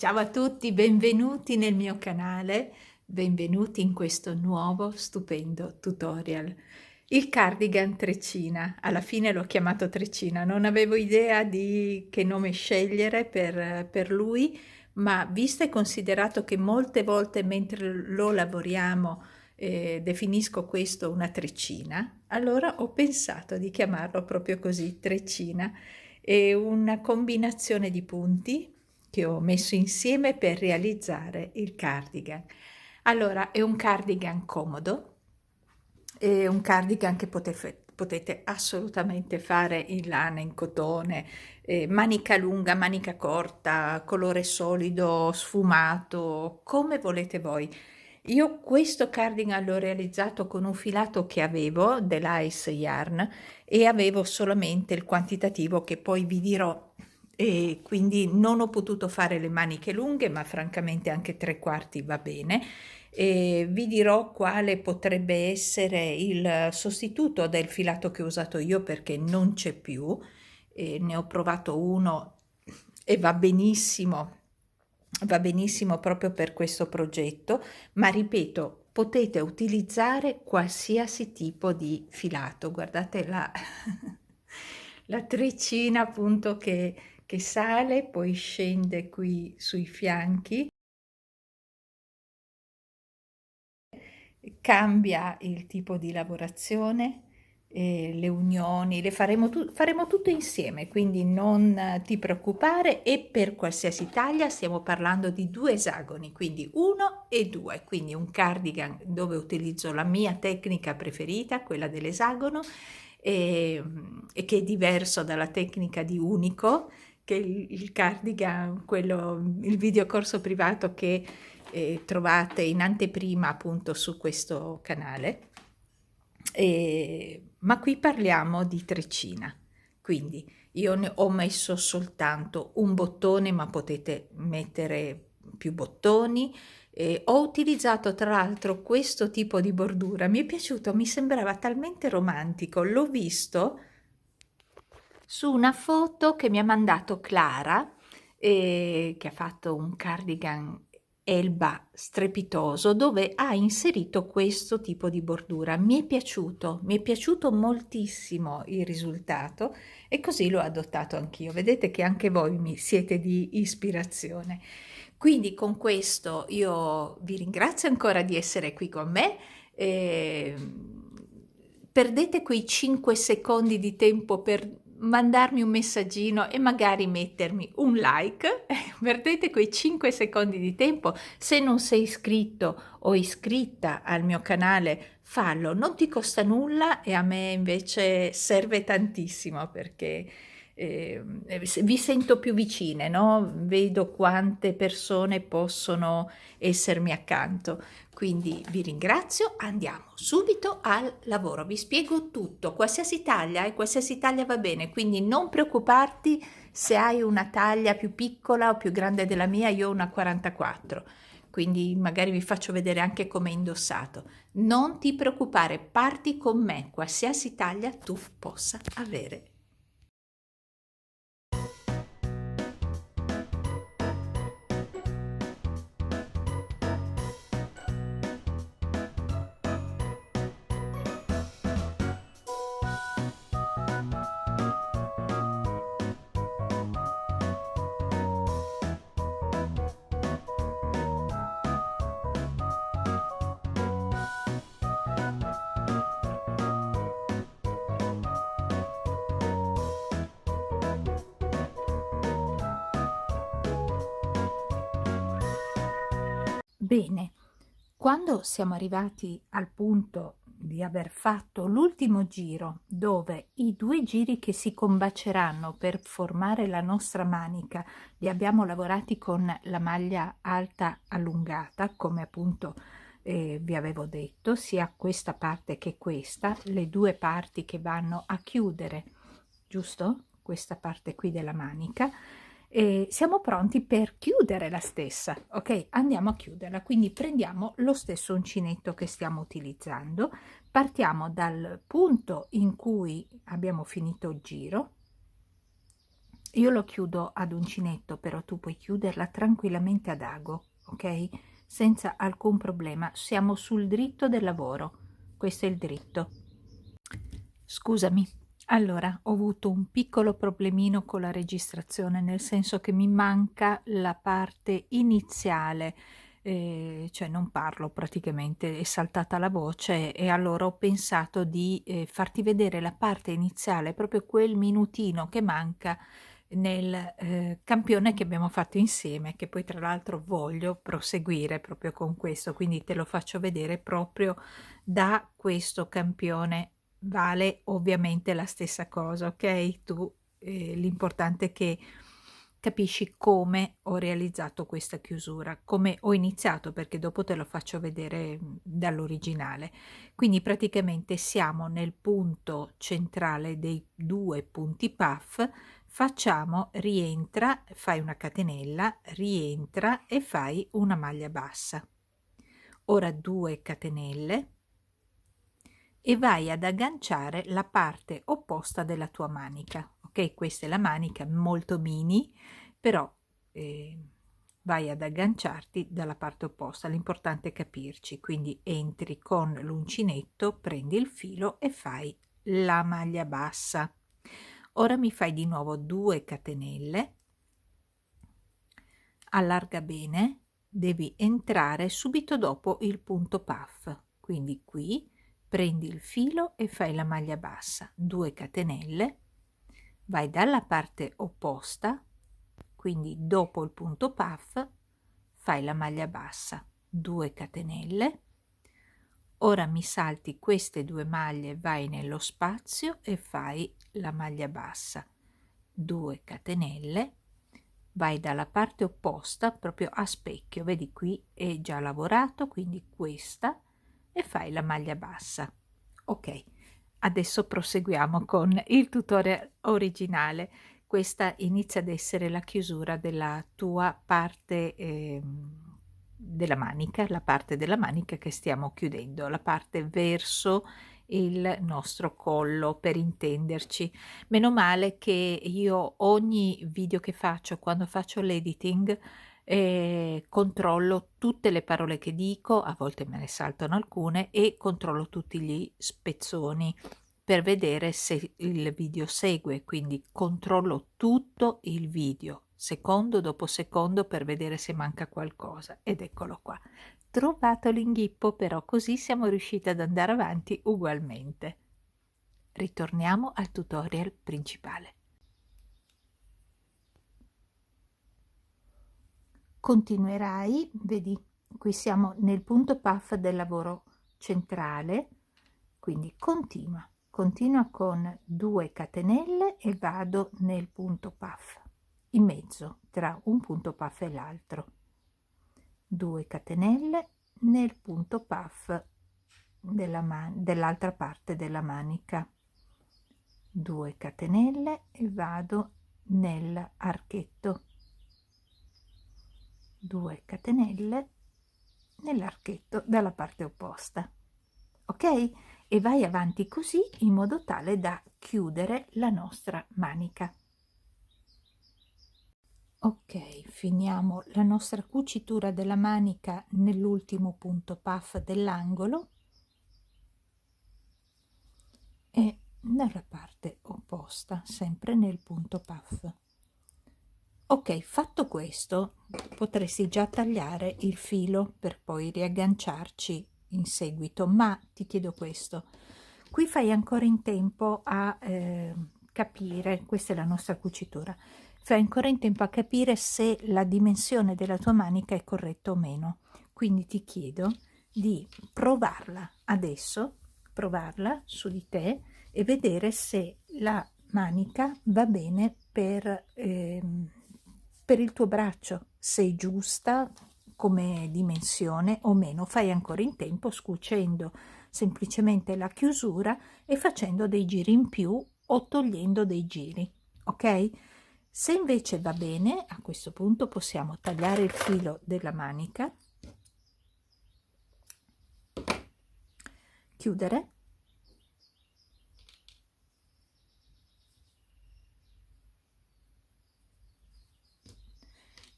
Ciao a tutti, benvenuti nel mio canale, benvenuti in questo nuovo stupendo tutorial. Il cardigan treccina, alla fine l'ho chiamato treccina, non avevo idea di che nome scegliere per lui, ma visto e considerato che molte volte mentre lo lavoriamo definisco questo una treccina, allora ho pensato di chiamarlo proprio così, treccina. È una combinazione di punti che ho messo insieme per realizzare il cardigan. Allora, è un cardigan comodo, è un cardigan che potete assolutamente fare in lana, in cotone, manica lunga, manica corta, colore solido, sfumato, come volete voi. Io questo cardigan l'ho realizzato con un filato che avevo dell'Ice Yarn e avevo solamente il quantitativo che poi vi dirò, e quindi non ho potuto fare le maniche lunghe, ma francamente anche 3/4 va bene. E vi dirò quale potrebbe essere il sostituto del filato che ho usato io perché non c'è più, e ne ho provato uno e va benissimo proprio per questo progetto, ma ripeto, potete utilizzare qualsiasi tipo di filato. Guardate la, la treccina appunto che sale, poi scende qui sui fianchi, cambia il tipo di lavorazione, le unioni, le faremo tutto insieme, quindi non ti preoccupare, e per qualsiasi taglia stiamo parlando di 2 esagoni, quindi 1 e 2, quindi un cardigan dove utilizzo la mia tecnica preferita, quella dell'esagono, e che è diverso dalla tecnica di unico, che è il cardigan, quello, il videocorso privato che trovate in anteprima appunto su questo canale. Ma qui parliamo di treccina, quindi io ne ho messo soltanto un bottone, ma potete mettere più bottoni. Ho utilizzato tra l'altro questo tipo di bordura, mi è piaciuto, mi sembrava talmente romantico, l'ho visto su una foto che mi ha mandato Clara, che ha fatto un cardigan Elba strepitoso dove ha inserito questo tipo di bordura. Mi è piaciuto moltissimo il risultato e così l'ho adottato anch'io. Vedete che anche voi mi siete di ispirazione. Quindi con questo io vi ringrazio ancora di essere qui con me. eh, Perdete quei 5 secondi di tempo per mandarmi un messaggino e magari mettermi un like. Perdete quei 5 secondi di tempo. Se non sei iscritto o iscritta al mio canale, fallo, non ti costa nulla e a me invece serve tantissimo perché vi sento più vicine, no? Vedo quante persone possono essermi accanto. Quindi vi ringrazio, andiamo subito al lavoro, vi spiego tutto, qualsiasi taglia e qualsiasi taglia va bene, quindi non preoccuparti se hai una taglia più piccola o più grande della mia, io ho una 44, quindi magari vi faccio vedere anche come è indossato. Non ti preoccupare, parti con me, qualsiasi taglia tu possa avere. Bene, quando siamo arrivati al punto di aver fatto l'ultimo giro, dove i 2 giri che si combaceranno per formare la nostra manica li abbiamo lavorati con la maglia alta allungata, come appunto vi avevo detto, sia questa parte che questa, le 2 parti che vanno a chiudere, giusto? Questa parte qui della manica, e siamo pronti per chiudere la stessa. Ok, andiamo a chiuderla, quindi prendiamo lo stesso uncinetto che stiamo utilizzando, partiamo dal punto in cui abbiamo finito il giro Io lo chiudo ad uncinetto, però tu puoi chiuderla tranquillamente ad ago, ok? Senza alcun problema. Siamo sul dritto del lavoro. Questo è il dritto. Scusami, allora ho avuto un piccolo problemino con la registrazione, nel senso che mi manca la parte iniziale, cioè non parlo praticamente, è saltata la voce e allora ho pensato di farti vedere la parte iniziale, proprio quel minutino che manca nel campione che abbiamo fatto insieme, che poi tra l'altro voglio proseguire proprio con questo, quindi te lo faccio vedere proprio da questo campione. Vale ovviamente la stessa cosa, ok? Tu, l'importante è che capisci come ho realizzato questa chiusura, come ho iniziato, perché dopo te lo faccio vedere dall'originale. Quindi praticamente siamo nel punto centrale dei due punti puff, facciamo rientra, fai una catenella, rientra e fai una maglia bassa. Ora 2 catenelle e vai ad agganciare la parte opposta della tua manica, ok? Questa è la manica molto mini, però vai ad agganciarti dalla parte opposta. L'importante è capirci, quindi entri con l'uncinetto, prendi il filo e fai la maglia bassa. Ora mi fai di nuovo 2 catenelle, allarga bene, devi entrare subito dopo il punto puff, quindi qui prendi il filo e fai la maglia bassa, 2 catenelle, vai dalla parte opposta, quindi dopo il punto puff fai la maglia bassa, 2 catenelle. Ora mi salti queste 2 maglie, vai nello spazio e fai la maglia bassa, 2 catenelle, vai dalla parte opposta proprio a specchio, vedi qui è già lavorato, quindi questa, e fai la maglia bassa. Ok, adesso proseguiamo con il tutorial originale. Questa inizia ad essere la chiusura della tua parte della manica, la parte della manica che stiamo chiudendo, la parte verso il nostro collo, per intenderci. Meno male che io ogni video che faccio, quando faccio l'editing, controllo tutte le parole che dico, a volte me ne saltano alcune, e controllo tutti gli spezzoni per vedere se il video segue, quindi controllo tutto il video, secondo dopo secondo, per vedere se manca qualcosa. Ed eccolo qua. Trovato l'inghippo, però così siamo riusciti ad andare avanti ugualmente. Ritorniamo al tutorial principale. Continuerai, vedi, qui siamo nel punto puff del lavoro centrale, quindi continua con 2 catenelle e vado nel punto puff, in mezzo tra un punto puff e l'altro, 2 catenelle nel punto puff dell'altra parte della manica, 2 catenelle e vado nell'archetto, 2 catenelle nell'archetto dalla parte opposta, ok? E vai avanti così in modo tale da chiudere la nostra manica. Ok, finiamo la nostra cucitura della manica nell'ultimo punto puff dell'angolo e nella parte opposta, sempre nel punto puff. Ok, fatto questo, potresti già tagliare il filo per poi riagganciarci in seguito, ma ti chiedo questo. Qui fai ancora in tempo a capire, questa è la nostra cucitura, fai ancora in tempo a capire se la dimensione della tua manica è corretta o meno. Quindi ti chiedo di provarla adesso, provarla su di te e vedere se la manica va bene per il tuo braccio, se è giusta come dimensione o meno. Fai ancora in tempo scucendo semplicemente la chiusura e facendo dei giri in più o togliendo dei giri, ok? Se invece va bene, a questo punto possiamo tagliare il filo della manica, chiudere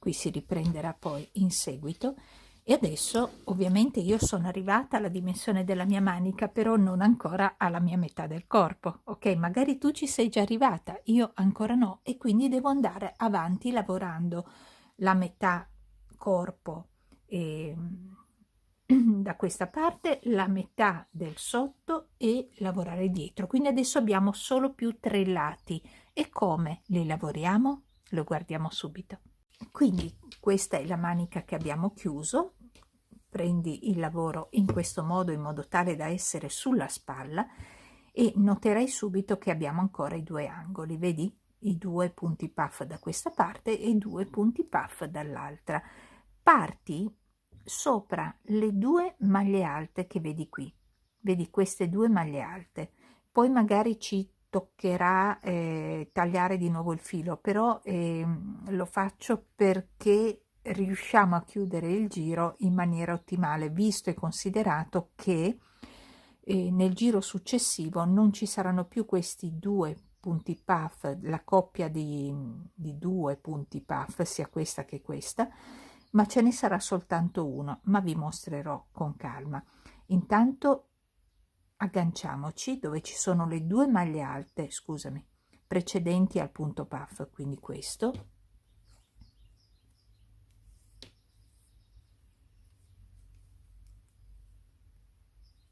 qui si riprenderà poi in seguito. E adesso ovviamente io sono arrivata alla dimensione della mia manica, però non ancora alla mia metà del corpo, ok? Magari tu ci sei già arrivata, io ancora no, e quindi devo andare avanti lavorando la metà corpo da questa parte, la metà del sotto e lavorare dietro. Quindi adesso abbiamo solo più 3 lati. E come li lavoriamo? Lo guardiamo subito. Quindi questa è la manica che abbiamo chiuso. Prendi il lavoro in questo modo, in modo tale da essere sulla spalla, e noterai subito che abbiamo ancora i 2 angoli, vedi? I 2 punti puff da questa parte e i 2 punti puff dall'altra. Parti sopra le 2 maglie alte che vedi qui, vedi queste 2 maglie alte, poi magari ci toccherà tagliare di nuovo il filo, però lo faccio perché riusciamo a chiudere il giro in maniera ottimale, visto e considerato che nel giro successivo non ci saranno più questi 2 punti puff, la coppia di 2 punti puff, sia questa che questa, ma ce ne sarà soltanto uno, ma vi mostrerò con calma. Intanto agganciamoci dove ci sono le 2 maglie alte, scusami, precedenti al punto puff, quindi questo.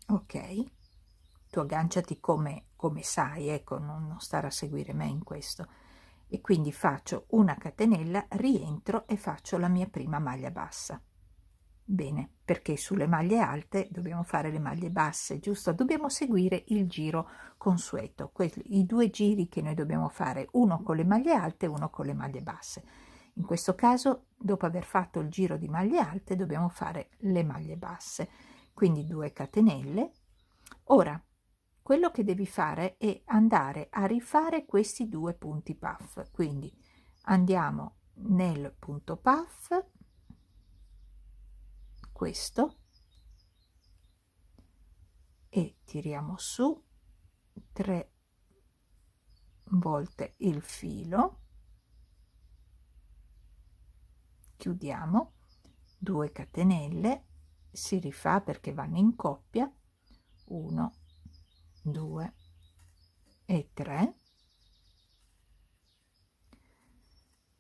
Ok, tu agganciati come sai, ecco, non stare a seguire me in questo. E quindi faccio una catenella, rientro e faccio la mia prima maglia bassa. Bene, perché sulle maglie alte dobbiamo fare le maglie basse, giusto? Dobbiamo seguire il giro consueto, i 2 giri che noi dobbiamo fare, uno con le maglie alte e uno con le maglie basse. In questo caso, dopo aver fatto il giro di maglie alte, dobbiamo fare le maglie basse, quindi 2 catenelle. Ora, quello che devi fare è andare a rifare questi 2 punti puff, quindi andiamo nel punto puff, questo, e tiriamo su 3 volte il filo, chiudiamo, 2 catenelle, si rifà perché vanno in coppia, 1, 2 e 3,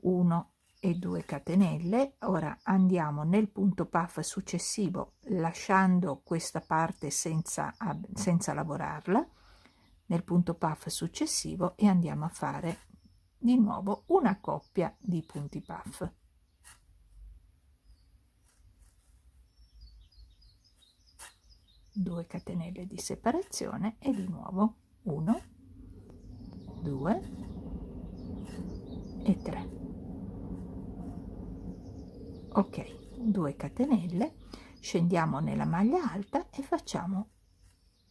1 e 2 catenelle. Ora andiamo nel punto puff successivo, lasciando questa parte senza lavorarla, nel punto puff successivo, e andiamo a fare di nuovo una coppia di punti puff. Due catenelle di separazione e di nuovo 1, 2 e 3. Ok, 2 catenelle, scendiamo nella maglia alta e facciamo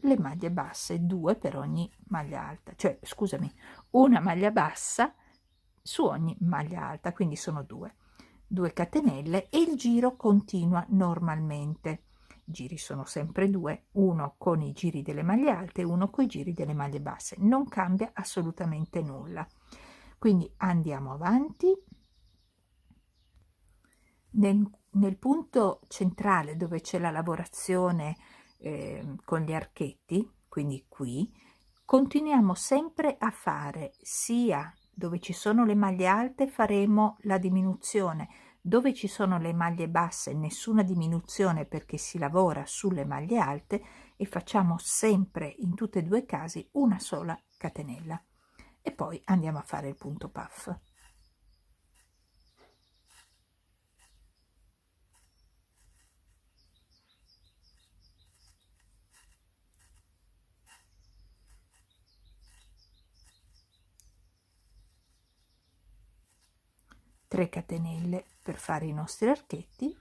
le maglie basse, 2 per ogni maglia alta, cioè scusami, una maglia bassa su ogni maglia alta, quindi sono 2 catenelle, e il giro continua normalmente. I giri sono sempre 2, uno con i giri delle maglie alte e uno con i giri delle maglie basse, non cambia assolutamente nulla. Quindi andiamo avanti. Nel punto centrale dove c'è la lavorazione con gli archetti, quindi qui, continuiamo sempre a fare, sia dove ci sono le maglie alte faremo la diminuzione, dove ci sono le maglie basse nessuna diminuzione perché si lavora sulle maglie alte, e facciamo sempre in tutti e 2 i casi una sola catenella e poi andiamo a fare il punto puff. Catenelle per fare i nostri archetti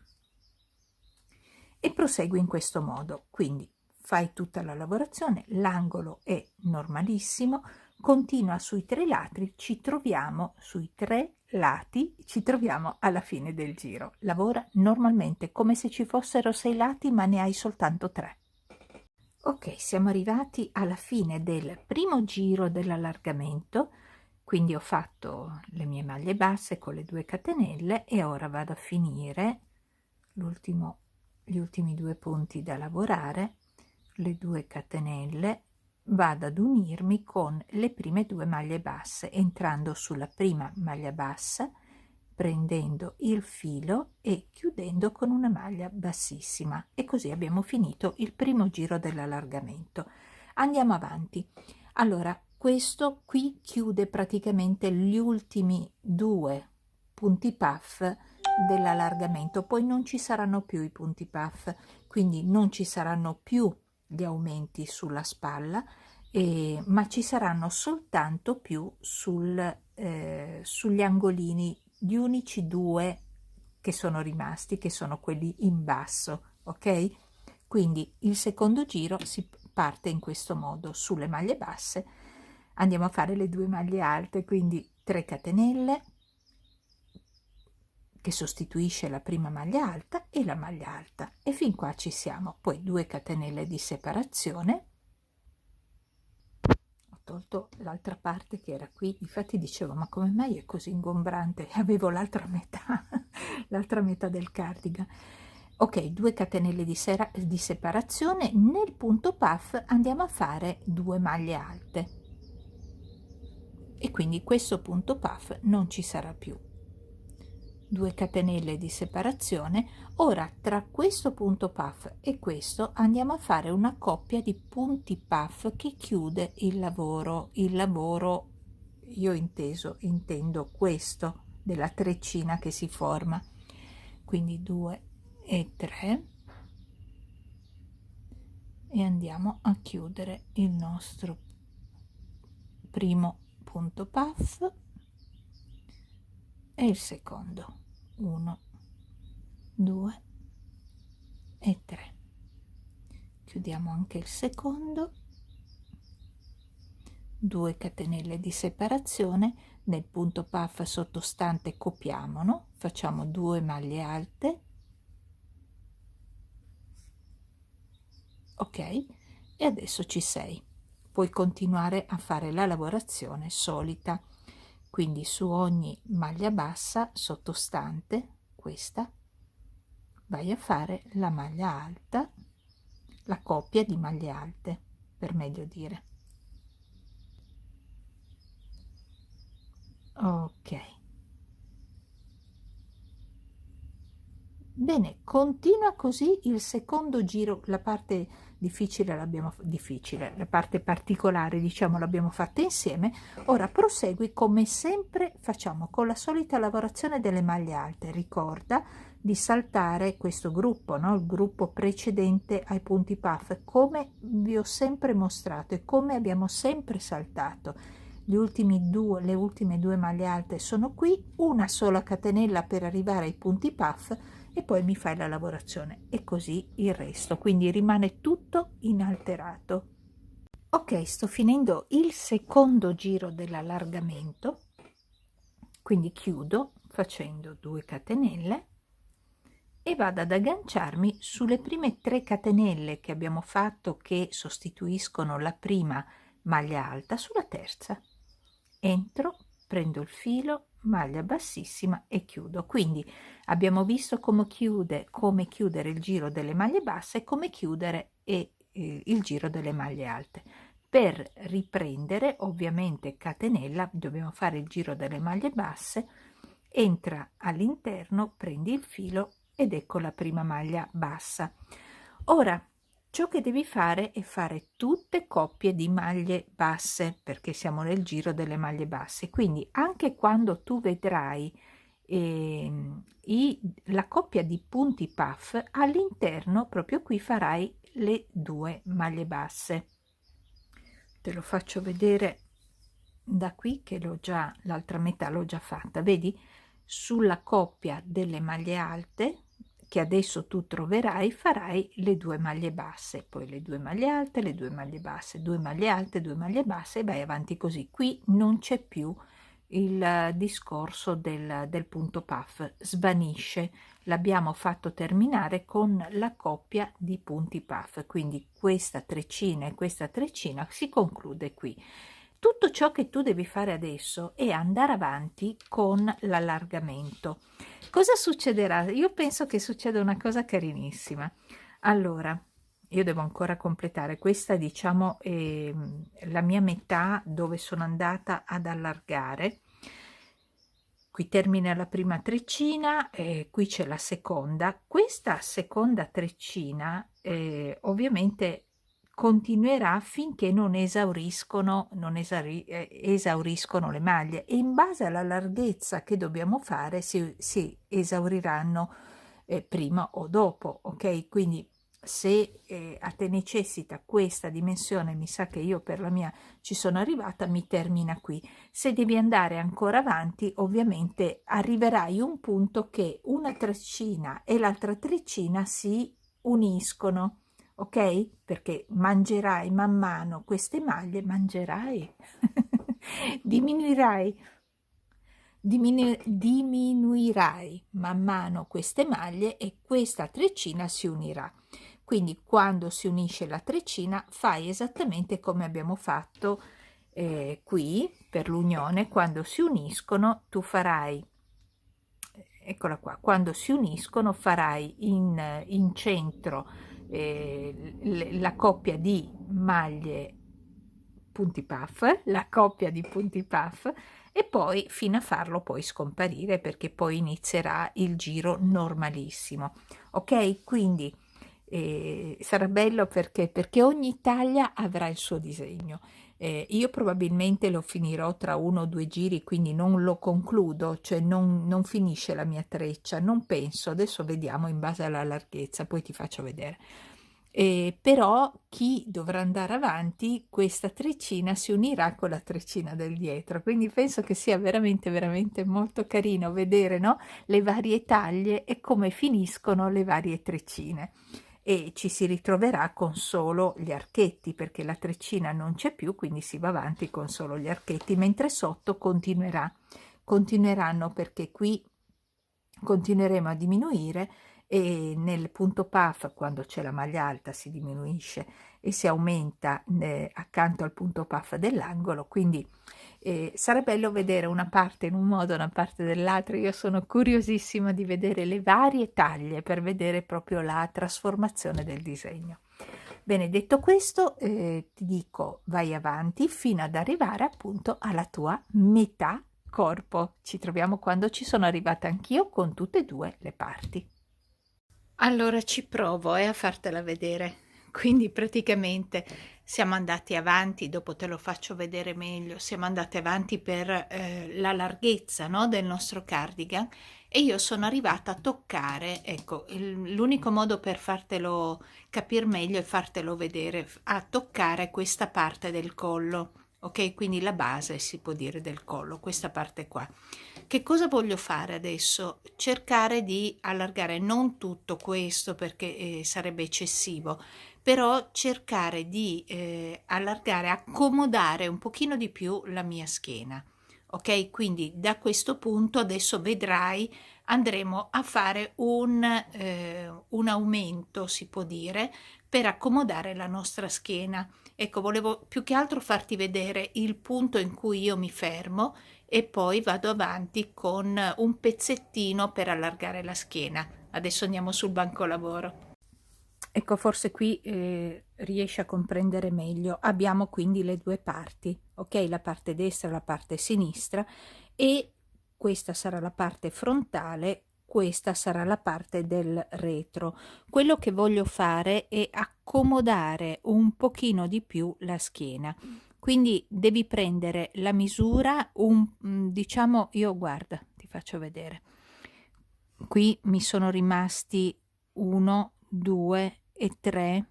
e prosegui in questo modo. Quindi fai tutta la lavorazione, l'angolo è normalissimo, continua sui 3 lati, ci troviamo sui 3 lati, ci troviamo alla fine del giro. Lavora normalmente come se ci fossero 6 lati, ma ne hai soltanto 3. Ok, siamo arrivati alla fine del primo giro dell'allargamento. Quindi ho fatto le mie maglie basse con le 2 catenelle e ora vado a finire gli ultimi 2 punti da lavorare, le 2 catenelle, vado ad unirmi con le prime 2 maglie basse, entrando sulla prima maglia bassa, prendendo il filo e chiudendo con una maglia bassissima, e così abbiamo finito il primo giro dell'allargamento. Andiamo avanti. Allora, questo qui chiude praticamente gli ultimi 2 punti puff dell'allargamento, poi non ci saranno più i punti puff, quindi non ci saranno più gli aumenti sulla spalla, ma ci saranno soltanto più sugli angolini, gli unici 2 che sono rimasti, che sono quelli in basso, ok? Quindi il secondo giro si parte in questo modo: sulle maglie basse andiamo a fare le 2 maglie alte, quindi 3 catenelle, che sostituisce la prima maglia alta e la maglia alta, e fin qua ci siamo. Poi 2 catenelle di separazione. Ho tolto l'altra parte che era qui, infatti dicevo ma come mai è così ingombrante, avevo l'altra metà l'altra metà del cardigan. Ok, 2 catenelle di separazione. Nel punto puff andiamo a fare 2 maglie alte e quindi questo punto puff non ci sarà più. 2 catenelle di separazione. Ora tra questo punto puff e questo andiamo a fare una coppia di punti puff che chiude il lavoro io intendo questo della treccina che si forma, quindi 2 e 3, e andiamo a chiudere il nostro primo punto puff e il secondo. 1, 2 e 3. Chiudiamo anche il secondo. 2 catenelle di separazione. Nel punto puff sottostante copiamolo, facciamo 2 maglie alte, ok, e adesso ci sei. Puoi continuare a fare la lavorazione solita, quindi su ogni maglia bassa sottostante, questa, vai a fare la maglia alta, la coppia di maglie alte, per meglio dire. Ok, bene, continua così il secondo giro. La parte difficile la parte particolare, diciamo, l'abbiamo fatta insieme. Ora prosegui come sempre facciamo, con la solita lavorazione delle maglie alte. Ricorda di saltare questo gruppo, no? Il gruppo precedente ai punti puff, come vi ho sempre mostrato e come abbiamo sempre saltato. Le ultime 2 maglie alte sono qui, una sola catenella per arrivare ai punti puff e poi mi fai la lavorazione, e così il resto, quindi rimane tutto inalterato. Ok, sto finendo il secondo giro dell'allargamento, quindi chiudo facendo 2 catenelle e vado ad agganciarmi sulle prime 3 catenelle che abbiamo fatto, che sostituiscono la prima maglia alta. Sulla terza entro, prendo il filo, maglia bassissima e chiudo. Quindi abbiamo visto come chiudere il giro delle maglie basse e come chiudere il giro delle maglie alte. Per riprendere, ovviamente catenella, dobbiamo fare il giro delle maglie basse, entra all'interno, prendi il filo ed ecco la prima maglia bassa. Ora ciò che devi fare è fare tutte coppie di maglie basse, perché siamo nel giro delle maglie basse, quindi anche quando tu vedrai la coppia di punti puff, all'interno proprio qui farai le 2 maglie basse. Te lo faccio vedere da qui che l'altra metà l'ho già fatta. Vedi, sulla coppia delle maglie alte che adesso tu troverai, farai le 2 maglie basse, poi le 2 maglie alte, le 2 maglie basse, 2 maglie alte, 2 maglie basse, e vai avanti così. Qui non c'è più il discorso del punto puff, svanisce, l'abbiamo fatto terminare con la coppia di punti puff, quindi questa treccina e questa treccina si conclude qui. Tutto ciò che tu devi fare adesso è andare avanti con l'allargamento. Cosa succederà? Io penso che succeda una cosa carinissima. Allora, io devo ancora completare questa, diciamo, la mia metà dove sono andata ad allargare. Qui termina la prima treccina, qui c'è la seconda. Questa seconda treccina ovviamente continuerà finché non esauriscono, esauriscono le maglie, e in base alla larghezza che dobbiamo fare si esauriranno prima o dopo, ok? Quindi se a te necessita questa dimensione, mi sa che io per la mia ci sono arrivata, mi termina qui. Se devi andare ancora avanti, ovviamente arriverai a un punto che una treccina e l'altra treccina si uniscono, ok? Perché mangerai man mano queste maglie, mangerai, diminuirai, diminuirai man mano queste maglie e questa treccina si unirà. Quindi quando si unisce la treccina fai esattamente come abbiamo fatto qui per l'unione. Quando si uniscono tu farai, eccola qua, quando si uniscono farai in centro la coppia di maglie punti puff, la coppia di punti puff, e poi fino a farlo poi scomparire, perché poi inizierà il giro normalissimo, ok? Quindi sarà bello perché ogni taglia avrà il suo disegno. Io probabilmente lo finirò tra 1 o 2 giri, quindi non lo concludo, cioè non finisce la mia treccia, non penso, adesso vediamo in base alla larghezza, poi ti faccio vedere. Però chi dovrà andare avanti, questa treccina si unirà con la treccina del dietro, quindi penso che sia veramente veramente molto carino vedere, no? Le varie taglie e come finiscono le varie treccine, e ci si ritroverà con solo gli archetti perché la treccina non c'è più, quindi si va avanti con solo gli archetti, mentre sotto continueranno, perché qui continueremo a diminuire, e nel punto puff quando c'è la maglia alta si diminuisce e si aumenta accanto al punto puff dell'angolo, quindi sarà bello vedere una parte in un modo, una parte dell'altro. Io sono curiosissima di vedere le varie taglie per vedere proprio la trasformazione del disegno. Bene, detto questo, ti dico vai avanti fino ad arrivare appunto alla tua metà corpo. Ci troviamo quando ci sono arrivata anch'io con tutte e due le parti. Allora ci provo a fartela vedere. Quindi praticamente siamo andati avanti, dopo te lo faccio vedere meglio, siamo andati avanti per la larghezza, no, del nostro cardigan, e io sono arrivata a toccare, ecco, l'unico modo per fartelo capire meglio è fartelo vedere, a toccare questa parte del collo, ok? Quindi la base si può dire del collo, questa parte qua. Che cosa voglio fare adesso? Cercare di allargare non tutto questo perché sarebbe eccessivo, però cercare di allargare, accomodare un pochino di più la mia schiena. Ok, quindi da questo punto adesso vedrai andremo a fare un aumento, si può dire, per accomodare la nostra schiena. Ecco, volevo più che altro farti vedere il punto in cui io mi fermo e poi vado avanti con un pezzettino per allargare la schiena. Adesso andiamo sul banco lavoro. Ecco, forse qui riesci a comprendere meglio. Abbiamo quindi le due parti, ok? La parte destra e la parte sinistra, e questa sarà la parte frontale, questa sarà la parte del retro. Quello che voglio fare è accomodare un pochino di più la schiena. Quindi devi prendere la misura, diciamo, io guarda, ti faccio vedere. Qui mi sono rimasti 1, 2 e 3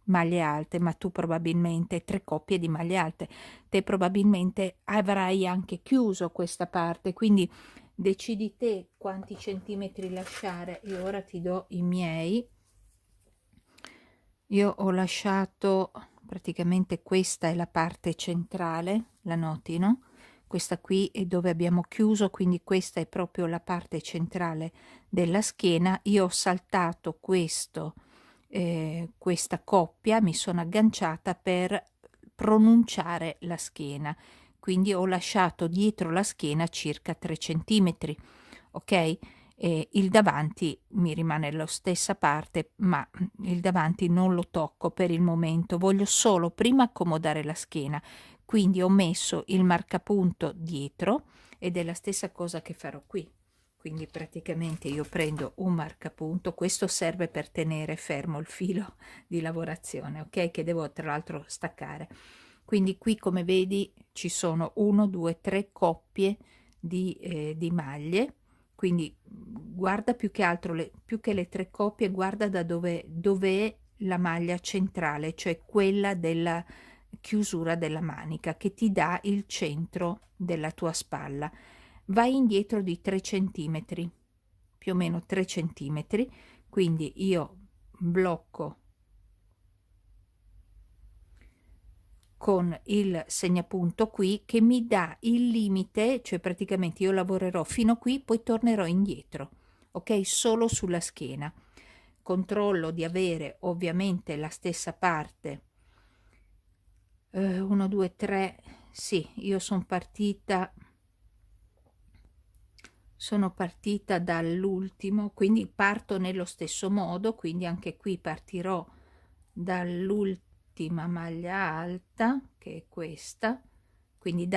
maglie alte, ma tu probabilmente 3 coppie di maglie alte, te probabilmente avrai anche chiuso questa parte, quindi decidi te quanti centimetri lasciare. Io ora ti do i miei. Io ho lasciato praticamente, questa è la parte centrale, la noti, no? Questa qui è dove abbiamo chiuso, quindi questa è proprio la parte centrale della schiena. Io ho saltato questa coppia, mi sono agganciata per pronunciare la schiena, quindi ho lasciato dietro la schiena circa 3 centimetri, ok? Il davanti mi rimane la stessa parte, ma il davanti non lo tocco per il momento, voglio solo prima accomodare la schiena, quindi ho messo il marcapunto dietro ed è la stessa cosa che farò qui. Quindi praticamente io prendo un marcapunto, questo serve per tenere fermo il filo di lavorazione, ok? Che devo tra l'altro staccare. Quindi qui, come vedi, ci sono 1, 2, 3 coppie di maglie, quindi guarda più che altro, più che le 3 coppie, guarda da dove è la maglia centrale, cioè quella della chiusura della manica che ti dà il centro della tua spalla. Vai indietro di 3 centimetri, più o meno 3 centimetri, quindi io blocco con il segnapunto qui che mi dà il limite, cioè praticamente io lavorerò fino qui, poi tornerò indietro, ok? Solo sulla schiena. Controllo di avere ovviamente la stessa parte. 1, 2, 3, sì, io sono partita dall'ultimo, quindi parto nello stesso modo, quindi anche qui partirò dall'ultima maglia alta, che è questa, quindi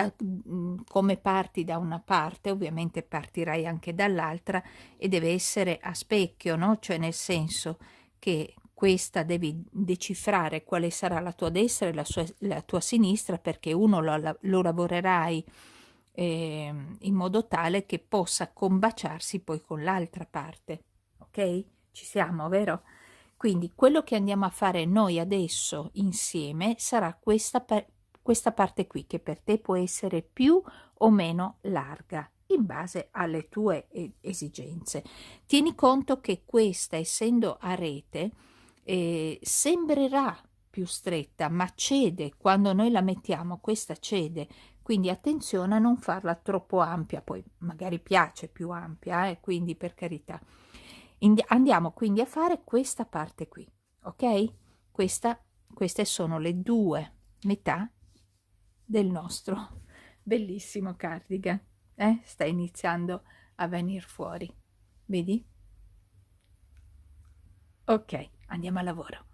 come parti da una parte ovviamente partirai anche dall'altra e deve essere a specchio, no? Cioè nel senso che questa devi decifrare quale sarà la tua destra e la tua sinistra, perché uno lo lavorerai in modo tale che possa combaciarsi poi con l'altra parte, ok? Ci siamo, vero? Quindi quello che andiamo a fare noi adesso insieme sarà questa parte qui, che per te può essere più o meno larga in base alle tue esigenze. Tieni conto che questa, essendo a rete, sembrerà più stretta, ma cede quando noi la mettiamo, questa cede, quindi attenzione a non farla troppo ampia, poi magari piace più ampia, quindi per carità. Andiamo quindi a fare questa parte qui, ok? Queste sono le due metà del nostro bellissimo cardigan, sta iniziando a venire fuori, vedi? Ok, andiamo al lavoro.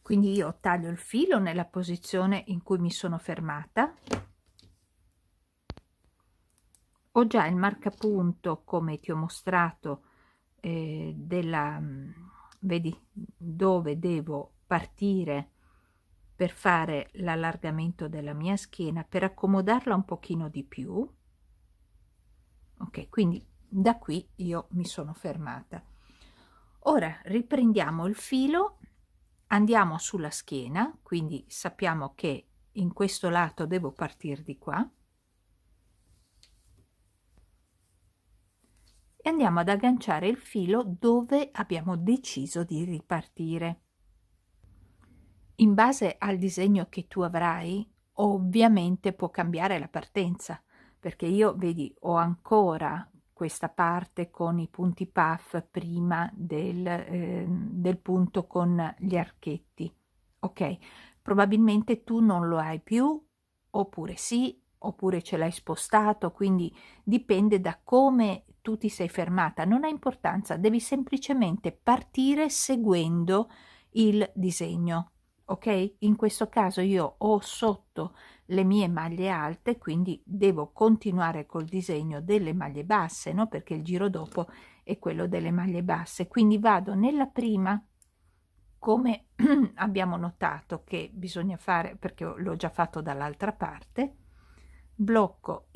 Quindi io taglio il filo nella posizione in cui mi sono fermata. Ho già il marcapunto, come ti ho mostrato, vedi dove devo partire per fare l'allargamento della mia schiena, per accomodarla un pochino di più. Ok, quindi da qui io mi sono fermata. Ora riprendiamo il filo, andiamo sulla schiena, quindi sappiamo che in questo lato devo partire di qua e andiamo ad agganciare il filo dove abbiamo deciso di ripartire. In base al disegno che tu avrai, ovviamente può cambiare la partenza, perché io, vedi, ho ancora questa parte con i punti puff prima del punto con gli archetti, ok? Probabilmente tu non lo hai più, oppure sì, oppure ce l'hai spostato, quindi dipende da come tu ti sei fermata, non ha importanza, devi semplicemente partire seguendo il disegno, ok? In questo caso io ho sotto le mie maglie alte, quindi devo continuare col disegno delle maglie basse, no? Perché il giro dopo è quello delle maglie basse, quindi vado nella prima, come abbiamo notato che bisogna fare, perché l'ho già fatto dall'altra parte, blocco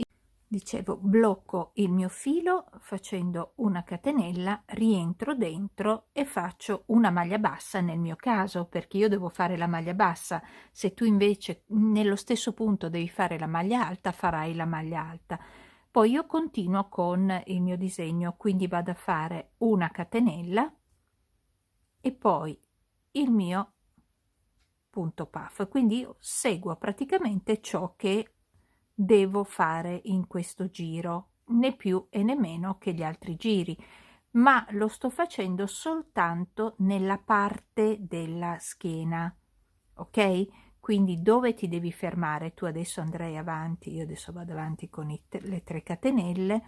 il mio filo facendo una catenella, rientro dentro e faccio una maglia bassa nel mio caso, perché io devo fare la maglia bassa. Se tu invece nello stesso punto devi fare la maglia alta, farai la maglia alta. Poi io continuo con il mio disegno, quindi vado a fare una catenella e poi il mio punto puff, quindi io seguo praticamente ciò che devo fare in questo giro, né più e né meno che gli altri giri, ma lo sto facendo soltanto nella parte della schiena, ok? quindi dove ti devi fermare? Tu adesso andrai avanti, io adesso vado avanti con le 3 catenelle,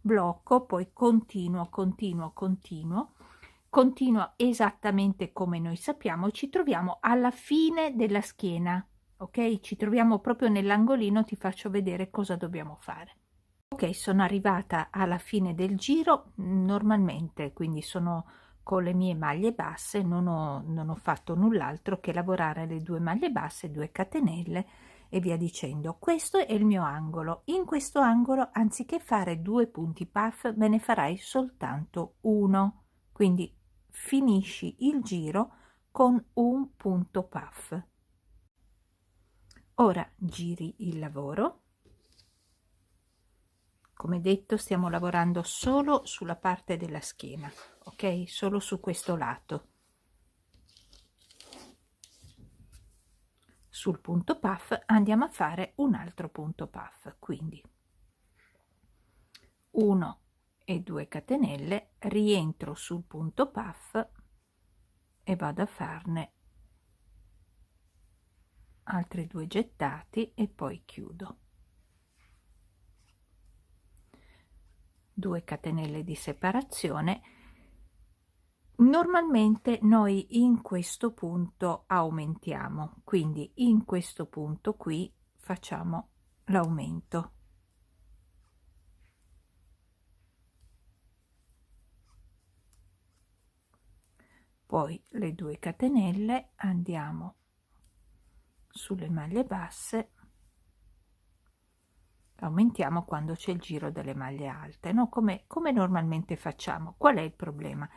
blocco, poi continuo, continuo, continuo, continuo esattamente come noi sappiamo, ci troviamo alla fine della schiena, ok? Ci troviamo proprio nell'angolino, ti faccio vedere cosa dobbiamo fare. Ok, sono arrivata alla fine del giro, normalmente, quindi sono con le mie maglie basse, non ho fatto null'altro che lavorare le 2 maglie basse, 2 catenelle e via dicendo. Questo è il mio angolo. In questo angolo, anziché fare 2 punti puff, me ne farai soltanto uno. Quindi finisci il giro con un punto puff. Ora giri il lavoro. Come detto, stiamo lavorando solo sulla parte della schiena, ok? Solo su questo lato. Sul punto puff andiamo a fare un altro punto puff, quindi 1 e 2 catenelle, rientro sul punto puff e vado a farne altri 2 gettati e poi chiudo. 2 catenelle di separazione. Normalmente noi in questo punto aumentiamo, quindi in questo punto qui facciamo l'aumento. Poi le 2 catenelle, andiamo sulle maglie basse, aumentiamo quando c'è il giro delle maglie alte, no? Come normalmente facciamo. Qual è il problema?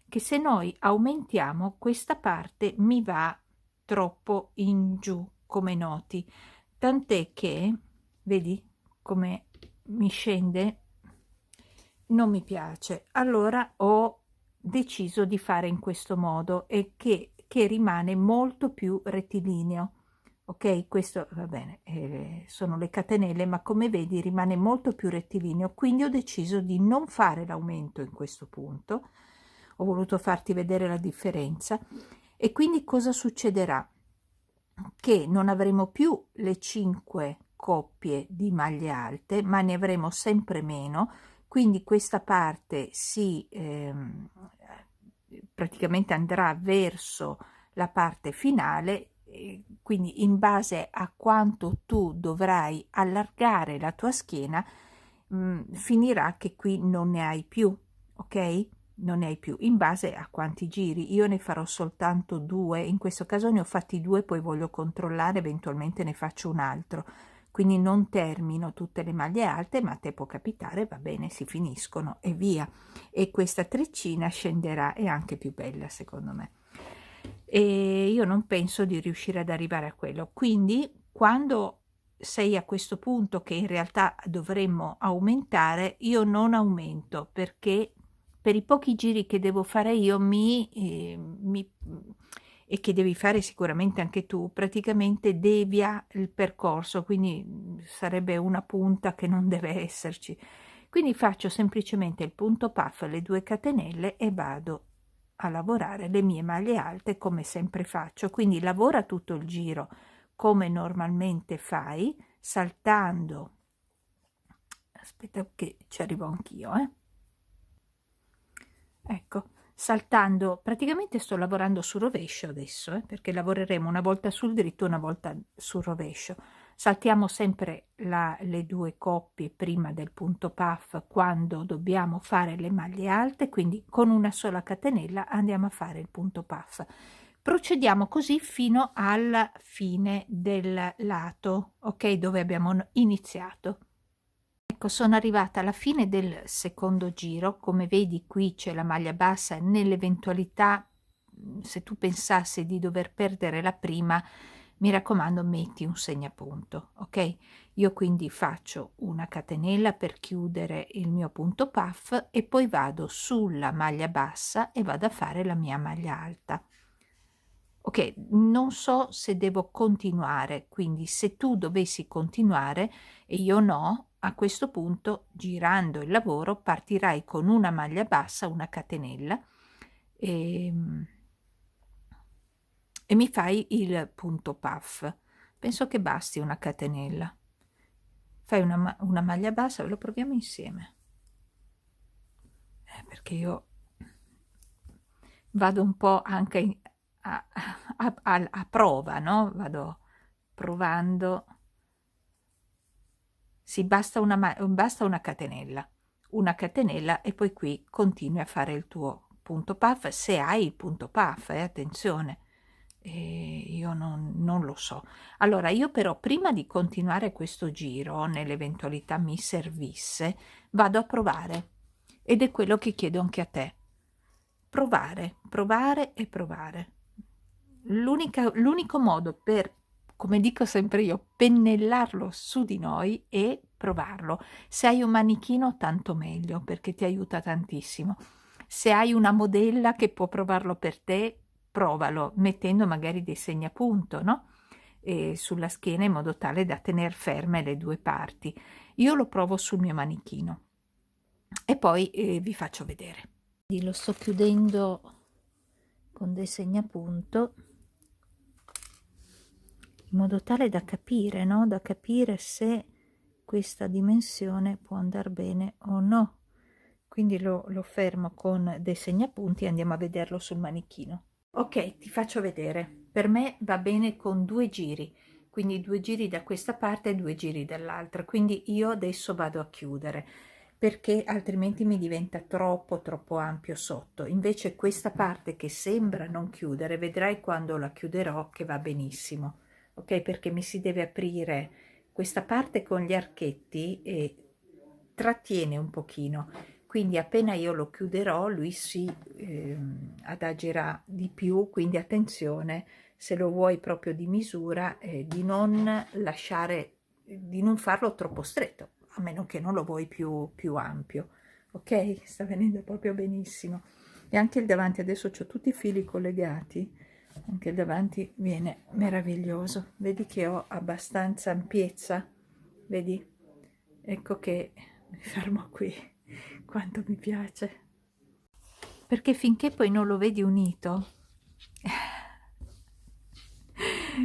Che se noi aumentiamo, questa parte mi va troppo in giù, come noti, tant'è che vedi come mi scende, non mi piace. Allora ho deciso di fare in questo modo e che rimane molto più rettilineo. Ok, questo va bene, sono le catenelle, ma come vedi rimane molto più rettilineo, quindi ho deciso di non fare l'aumento in questo punto. Ho voluto farti vedere la differenza. E quindi cosa succederà? Che non avremo più le 5 coppie di maglie alte, ma ne avremo sempre meno, quindi questa parte si praticamente andrà verso la parte finale, quindi in base a quanto tu dovrai allargare la tua schiena, finirà che qui non ne hai più, ok? Non ne hai più, in base a quanti giri. Io ne farò soltanto 2, in questo caso ne ho fatti 2, poi voglio controllare, eventualmente ne faccio un altro, quindi non termino tutte le maglie alte, ma a te può capitare, va bene, si finiscono e via, e questa treccina scenderà, è anche più bella secondo me, e io non penso di riuscire ad arrivare a quello, quindi quando sei a questo punto che in realtà dovremmo aumentare, io non aumento perché per i pochi giri che devo fare io e che devi fare sicuramente anche tu, praticamente devia il percorso, quindi sarebbe una punta che non deve esserci. Quindi faccio semplicemente il punto puff, le 2 catenelle e vado a lavorare le mie maglie alte come sempre faccio. Quindi lavora tutto il giro come normalmente fai, saltando. Aspetta che ci arrivo anch'io, Ecco, saltando, praticamente sto lavorando sul rovescio adesso, perché lavoreremo una volta sul dritto, una volta sul rovescio. Saltiamo sempre le 2 coppie prima del punto puff quando dobbiamo fare le maglie alte, quindi con una sola catenella andiamo a fare il punto puff. Procediamo così fino alla fine del lato, ok, dove abbiamo iniziato. Ecco, sono arrivata alla fine del secondo giro, come vedi qui c'è la maglia bassa, nell'eventualità se tu pensassi di dover perdere la prima, mi raccomando metti un segnapunto, ok? Io quindi faccio una catenella per chiudere il mio punto puff e poi vado sulla maglia bassa e vado a fare la mia maglia alta. Ok, non so se devo continuare, quindi se tu dovessi continuare e io no, a questo punto girando il lavoro partirai con una maglia bassa, una catenella e mi fai il punto puff. penso che basti una catenella. Fai una maglia bassa, lo proviamo insieme, perché io vado un po' anche a prova, no? Vado provando. Sì, basta una catenella e poi qui continui a fare il tuo punto puff, se hai il punto puff, attenzione, io non lo so. Allora, io però prima di continuare questo giro, nell'eventualità mi servisse, vado a provare, ed è quello che chiedo anche a te. Provare, provare e provare. L'unico modo per, come dico sempre io, pennellarlo su di noi è provarlo. Se hai un manichino, tanto meglio, perché ti aiuta tantissimo. Se hai una modella che può provarlo per te, provalo, mettendo magari dei segnapunto, no? Sulla schiena, in modo tale da tenere ferme le due parti. Io lo provo sul mio manichino e poi vi faccio vedere. Lo sto chiudendo con dei segnapunto, in modo tale da capire, no? Da capire se questa dimensione può andare bene o no. Quindi lo fermo con dei segnapunti e andiamo a vederlo sul manichino. Ok, ti faccio vedere. Per me va bene con 2 giri, quindi 2 giri da questa parte e 2 giri dall'altra. Quindi io adesso vado a chiudere, perché altrimenti mi diventa troppo ampio sotto. Invece questa parte che sembra non chiudere, vedrai quando la chiuderò che va benissimo. Ok, perché mi si deve aprire questa parte con gli archetti e trattiene un pochino, quindi appena io lo chiuderò lui si adagerà di più, quindi attenzione, se lo vuoi proprio di misura, di non lasciare, di non farlo troppo stretto, a meno che non lo vuoi più ampio. Ok, sta venendo proprio benissimo. E anche il davanti, adesso ho tutti i fili collegati, anche il davanti viene meraviglioso. Vedi che ho abbastanza ampiezza, vedi? Ecco che mi fermo qui, quanto mi piace. Perché finché poi non lo vedi unito,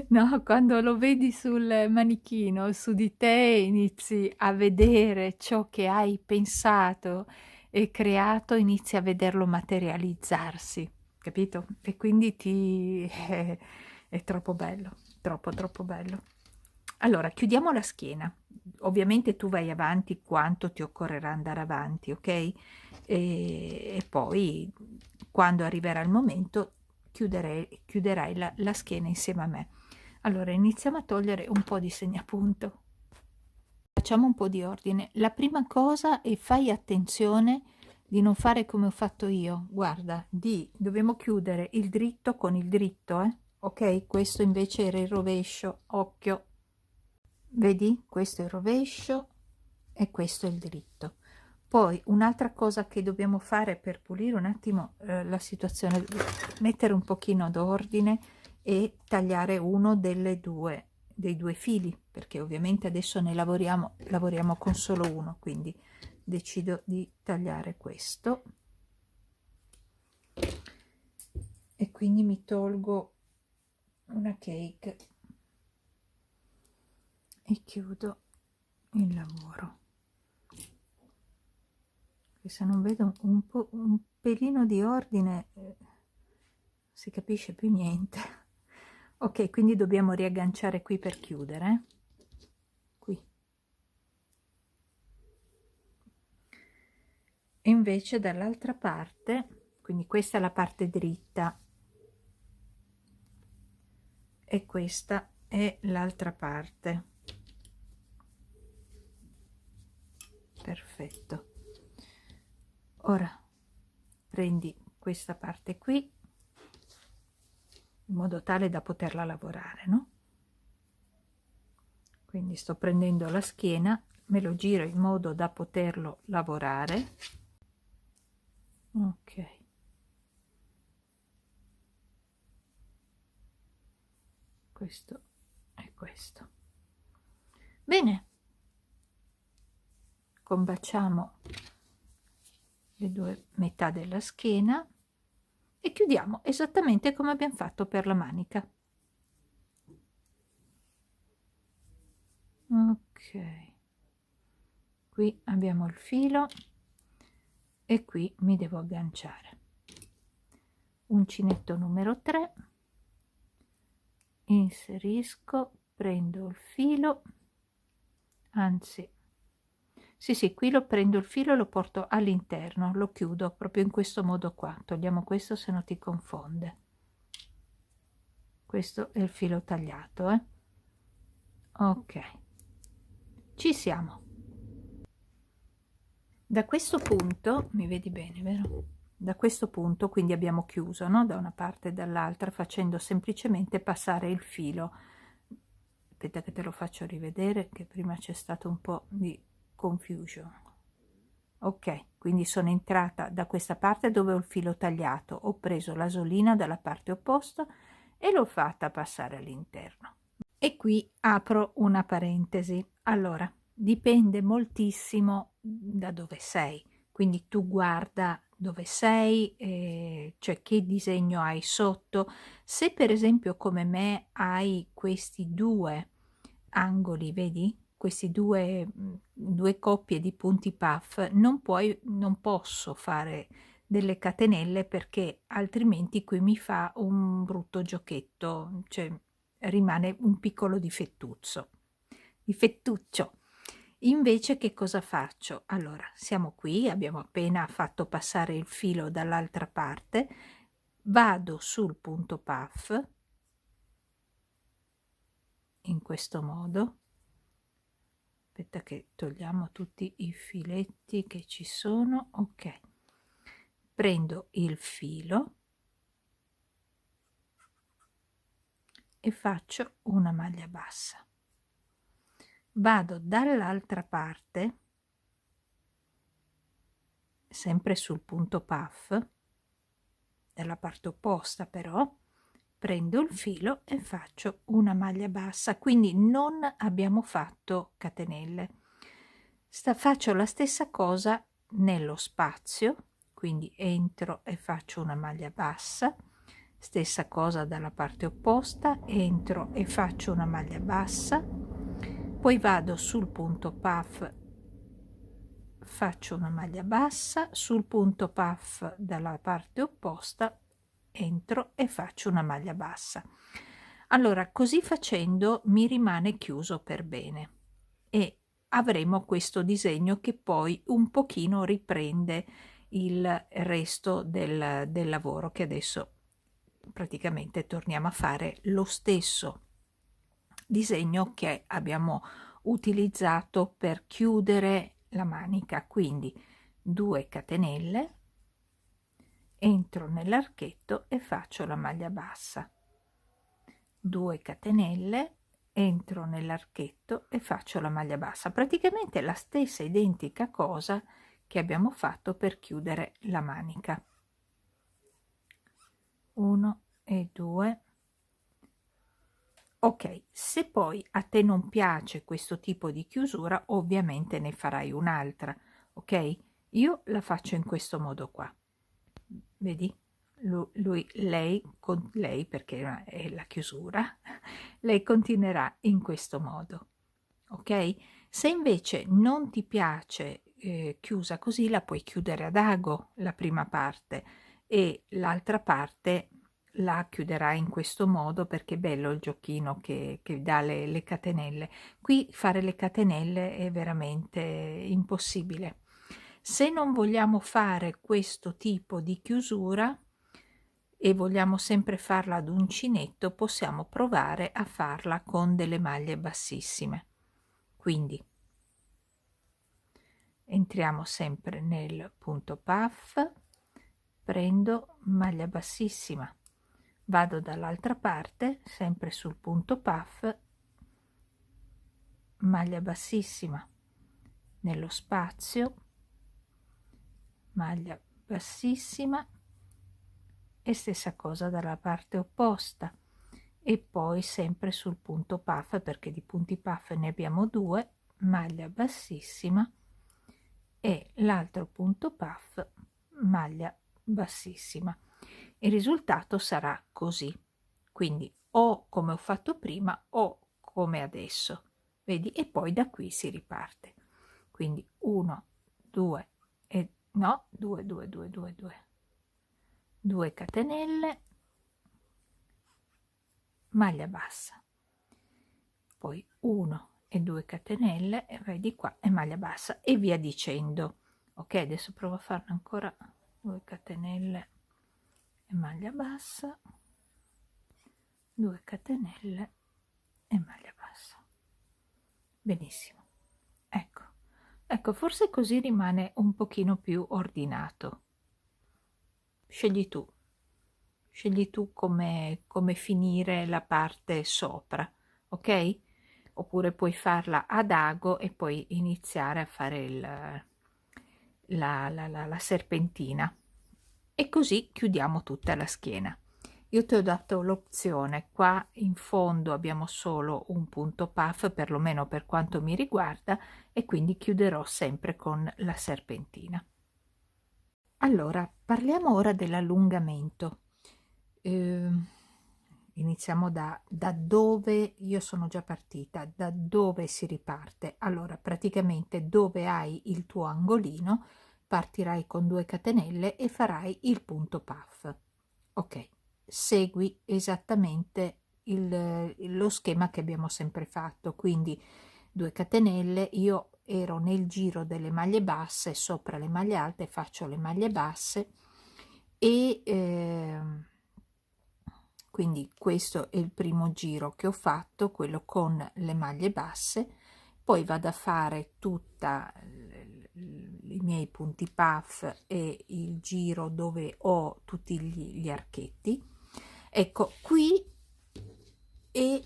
no, quando lo vedi sul manichino, su di te inizi a vedere ciò che hai pensato e creato, inizi a vederlo materializzarsi, capito? E quindi è troppo bello, troppo bello. Allora, chiudiamo la schiena. Ovviamente tu vai avanti quanto ti occorrerà andare avanti, ok? E poi, quando arriverà il momento, chiuderai la schiena insieme a me. Allora, iniziamo a togliere un po' di segnapunto. Facciamo un po' di ordine. La prima cosa è fai attenzione di non fare come ho fatto io. Guarda, dobbiamo chiudere il dritto con il dritto, ok? Questo invece era il rovescio, occhio. Vedi? Questo è il rovescio e questo è il dritto. Poi un'altra cosa che dobbiamo fare per pulire un attimo la situazione, mettere un pochino d'ordine e tagliare uno dei due fili, perché ovviamente adesso ne lavoriamo con solo uno, quindi decido di tagliare questo e quindi mi tolgo una cake e chiudo il lavoro, che se non vedo un pelino di ordine si capisce più niente. Ok, quindi dobbiamo riagganciare qui per chiudere, qui. E invece dall'altra parte, quindi questa è la parte dritta e questa è l'altra parte. Perfetto. Ora prendi questa parte qui in modo tale da poterla lavorare, no? Quindi sto prendendo la schiena, me lo giro in modo da poterlo lavorare. Ok. Questo è questo. Bene. Combaciamo le due metà della schiena e chiudiamo esattamente come abbiamo fatto per la manica. ok, qui abbiamo il filo e qui mi devo agganciare. Uncinetto numero 3, inserisco, prendo il filo, anzi sì, qui lo prendo il filo e lo porto all'interno, lo chiudo proprio in questo modo qua. Togliamo questo se no ti confonde. Questo è il filo tagliato, ok, ci siamo. Da questo punto mi vedi bene, vero? Da questo punto quindi abbiamo chiuso, no? Da una parte e dall'altra, facendo semplicemente passare il filo. Aspetta che te lo faccio rivedere, che prima c'è stato un po' di confusion. Ok, quindi sono entrata da questa parte dove ho il filo tagliato, ho preso l'asolina dalla parte opposta e l'ho fatta passare all'interno. E qui apro una parentesi. Allora, dipende moltissimo da dove sei, quindi tu guarda dove sei, cioè che disegno hai sotto. Se per esempio come me hai questi due angoli, vedi? Questi due coppie di punti puff, non posso fare delle catenelle perché altrimenti qui mi fa un brutto giochetto, cioè rimane un piccolo difettuccio. Invece che cosa faccio? Allora, siamo qui, abbiamo appena fatto passare il filo dall'altra parte, vado sul punto puff in questo modo. Aspetta che togliamo tutti i filetti che ci sono. Ok, prendo il filo e faccio una maglia bassa. Vado dall'altra parte, sempre sul punto puff, dalla parte opposta però, prendo il filo e faccio una maglia bassa, quindi non abbiamo fatto catenelle. Faccio la stessa cosa nello spazio, quindi entro e faccio una maglia bassa, stessa cosa dalla parte opposta, entro e faccio una maglia bassa, poi vado sul punto puff, faccio una maglia bassa, sul punto puff dalla parte opposta entro e faccio una maglia bassa. Allora, così facendo mi rimane chiuso per bene e avremo questo disegno che poi un pochino riprende il resto del lavoro, che adesso praticamente torniamo a fare lo stesso disegno che abbiamo utilizzato per chiudere la manica. Quindi 2 catenelle, entro nell'archetto e faccio la maglia bassa, 2 catenelle, entro nell'archetto e faccio la maglia bassa, praticamente la stessa identica cosa che abbiamo fatto per chiudere la manica. 1 e 2. Ok, se poi a te non piace questo tipo di chiusura, ovviamente ne farai un'altra, ok? Io la faccio in questo modo qua, vedi? Lei, perché è la chiusura, lei continuerà in questo modo, ok? Se invece non ti piace chiusa così, la puoi chiudere ad ago la prima parte e l'altra parte la chiuderai in questo modo, perché è bello il giochino che dà le catenelle. Qui fare le catenelle è veramente impossibile. Se non vogliamo fare questo tipo di chiusura e vogliamo sempre farla ad uncinetto, possiamo provare a farla con delle maglie bassissime. Quindi entriamo sempre nel punto puff, prendo maglia bassissima, vado dall'altra parte, sempre sul punto puff, maglia bassissima, nello spazio, maglia bassissima e stessa cosa dalla parte opposta, e poi sempre sul punto puff, perché di punti puff ne abbiamo 2, maglia bassissima e l'altro punto puff, maglia bassissima. Il risultato sarà così, quindi o come ho fatto prima o come adesso. vedi? E poi da qui si riparte. Quindi 1, 2 e no, 2, 2, 2, 2, 2, 2 catenelle, maglia bassa, poi 1 e 2 catenelle, e vai di qua e maglia bassa e via dicendo. Ok, adesso provo a farne ancora 2 catenelle e maglia bassa, 2 catenelle e maglia bassa. Benissimo, ecco, forse così rimane un pochino più ordinato. Scegli tu come finire la parte sopra, ok? Oppure puoi farla ad ago e poi iniziare a fare la serpentina, e così chiudiamo tutta la schiena. Io ti ho dato l'opzione, qua in fondo abbiamo solo un punto puff, perlomeno per quanto mi riguarda, e quindi chiuderò sempre con la serpentina. Allora, parliamo ora dell'allungamento. Iniziamo da dove io sono già partita, da dove si riparte. Allora, praticamente dove hai il tuo angolino, partirai con 2 catenelle e farai il punto puff. Ok, segui esattamente lo schema che abbiamo sempre fatto, quindi 2 catenelle, io ero nel giro delle maglie basse, sopra le maglie alte faccio le maglie basse e quindi questo è il primo giro che ho fatto, quello con le maglie basse. Poi vado a fare tutta i miei punti puff e il giro dove ho tutti gli archetti. Ecco, qui è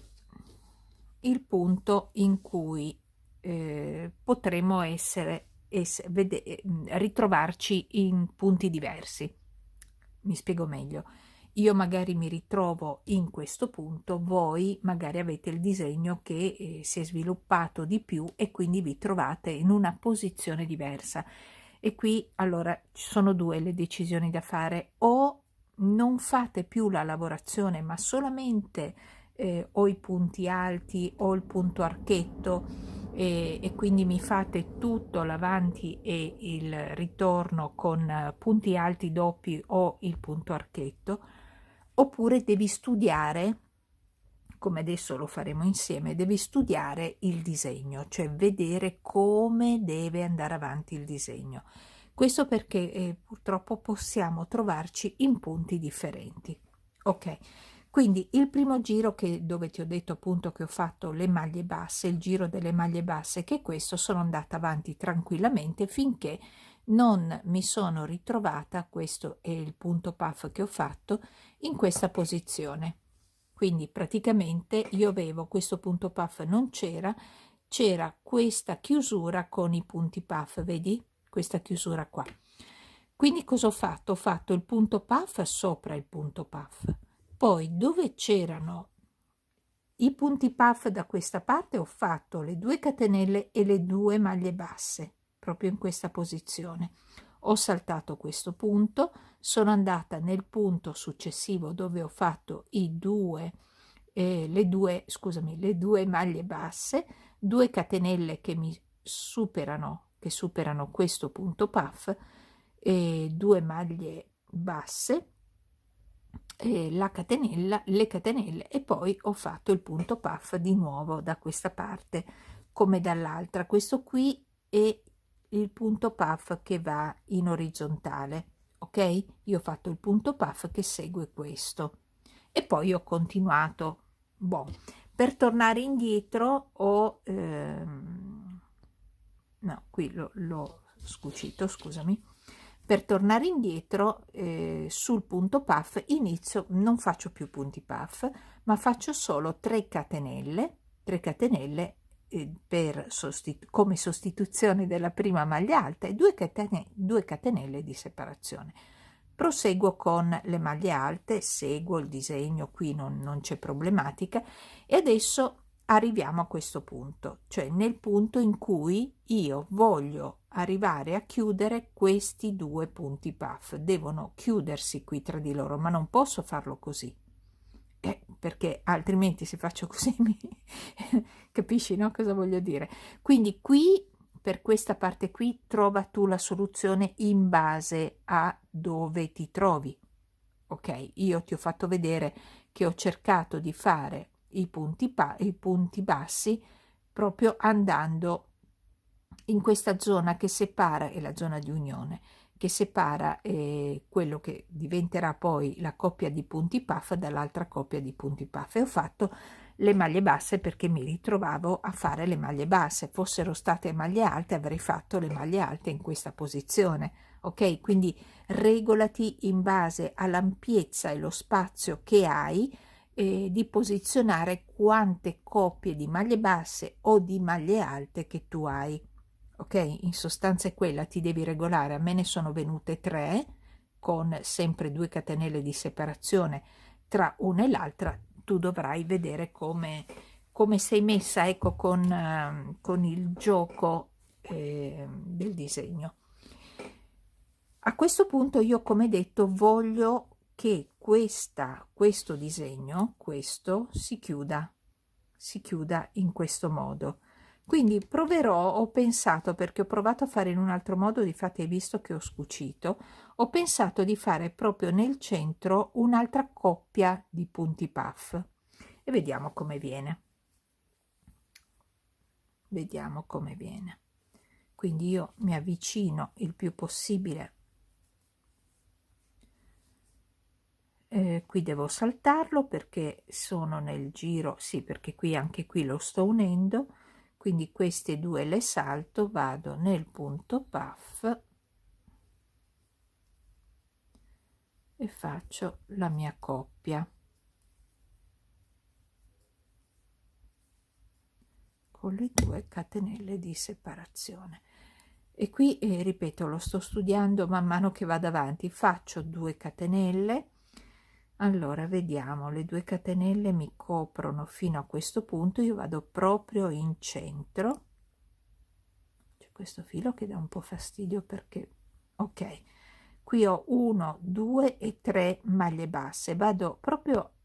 il punto in cui potremo ritrovarci in punti diversi. Mi spiego meglio. Io magari mi ritrovo in questo punto, voi magari avete il disegno che si è sviluppato di più e quindi vi trovate in una posizione diversa. E qui allora ci sono due le decisioni da fare: o non fate più la lavorazione ma solamente o i punti alti o il punto archetto, e quindi mi fate tutto l'avanti e il ritorno con punti alti doppi o il punto archetto, oppure devi studiare, come adesso lo faremo insieme, devi studiare il disegno, cioè vedere come deve andare avanti il disegno. Questo perché purtroppo possiamo trovarci in punti differenti. Ok, quindi il primo giro, dove ti ho detto appunto che ho fatto le maglie basse, il giro delle maglie basse, che questo, sono andata avanti tranquillamente finché non mi sono ritrovata, questo è il punto puff che ho fatto, in questa posizione. Quindi praticamente io avevo questo punto puff, non c'era questa chiusura con i punti puff, vedi? Questa chiusura qua. Quindi cosa ho fatto? Ho fatto il punto puff sopra il punto puff. Poi dove c'erano i punti puff da questa parte ho fatto le 2 catenelle e le 2 maglie basse, proprio in questa posizione. Ho saltato questo punto, sono andata nel punto successivo dove ho fatto le due maglie basse, 2 catenelle che superano questo punto puff, e 2 maglie basse, le catenelle, e poi ho fatto il punto puff di nuovo da questa parte come dall'altra. Questo qui è il punto puff che va in orizzontale, ok? Io ho fatto il punto puff che segue questo e poi ho continuato. Per tornare indietro no, qui l'ho scucito, scusami. Per tornare indietro sul punto puff inizio, non faccio più punti puff, ma faccio solo 3 catenelle come sostituzione della prima maglia alta, e 2 catenelle di separazione. Proseguo con le maglie alte, seguo il disegno, qui non c'è problematica, e adesso arriviamo a questo punto, cioè nel punto in cui io voglio arrivare a chiudere questi 2 punti puff. Devono chiudersi qui tra di loro, ma non posso farlo così. perché altrimenti se faccio così capisci, no, cosa voglio dire? Quindi qui, per questa parte qui, trova tu la soluzione in base a dove ti trovi. Ok, io ti ho fatto vedere che ho cercato di fare i punti bassi proprio andando in questa zona che separa, è la zona di unione, che separa quello che diventerà poi la coppia di punti puff dall'altra coppia di punti puff, e ho fatto le maglie basse perché mi ritrovavo a fare le maglie basse. Fossero state maglie alte avrei fatto le maglie alte in questa posizione. Ok, quindi regolati in base all'ampiezza e lo spazio che hai, di posizionare quante coppie di maglie basse o di maglie alte che tu hai. Ok, in sostanza è quella, ti devi regolare. A me ne sono venute 3 con sempre 2 catenelle di separazione tra una e l'altra. Tu dovrai vedere come sei messa, ecco, con il gioco del disegno. A questo punto io, come detto, voglio che questo disegno, questo, si chiuda in questo modo. Quindi proverò, ho pensato, perché ho provato a fare in un altro modo, difatti hai visto che ho scucito, ho pensato di fare proprio nel centro un'altra coppia di punti puff e vediamo come viene. Vediamo come viene. Quindi io mi avvicino il più possibile. Qui devo saltarlo perché sono nel giro, sì, perché qui anche qui lo sto unendo, quindi queste due le salto, vado nel punto puff e faccio la mia coppia con le 2 catenelle di separazione. E qui ripeto, lo sto studiando man mano che vado avanti. Faccio 2 catenelle. Allora vediamo, le 2 catenelle mi coprono fino a questo punto, io vado proprio in centro. C'è questo filo che dà un po' fastidio perché, ok, qui ho 1, 2 e 3 maglie basse, vado proprio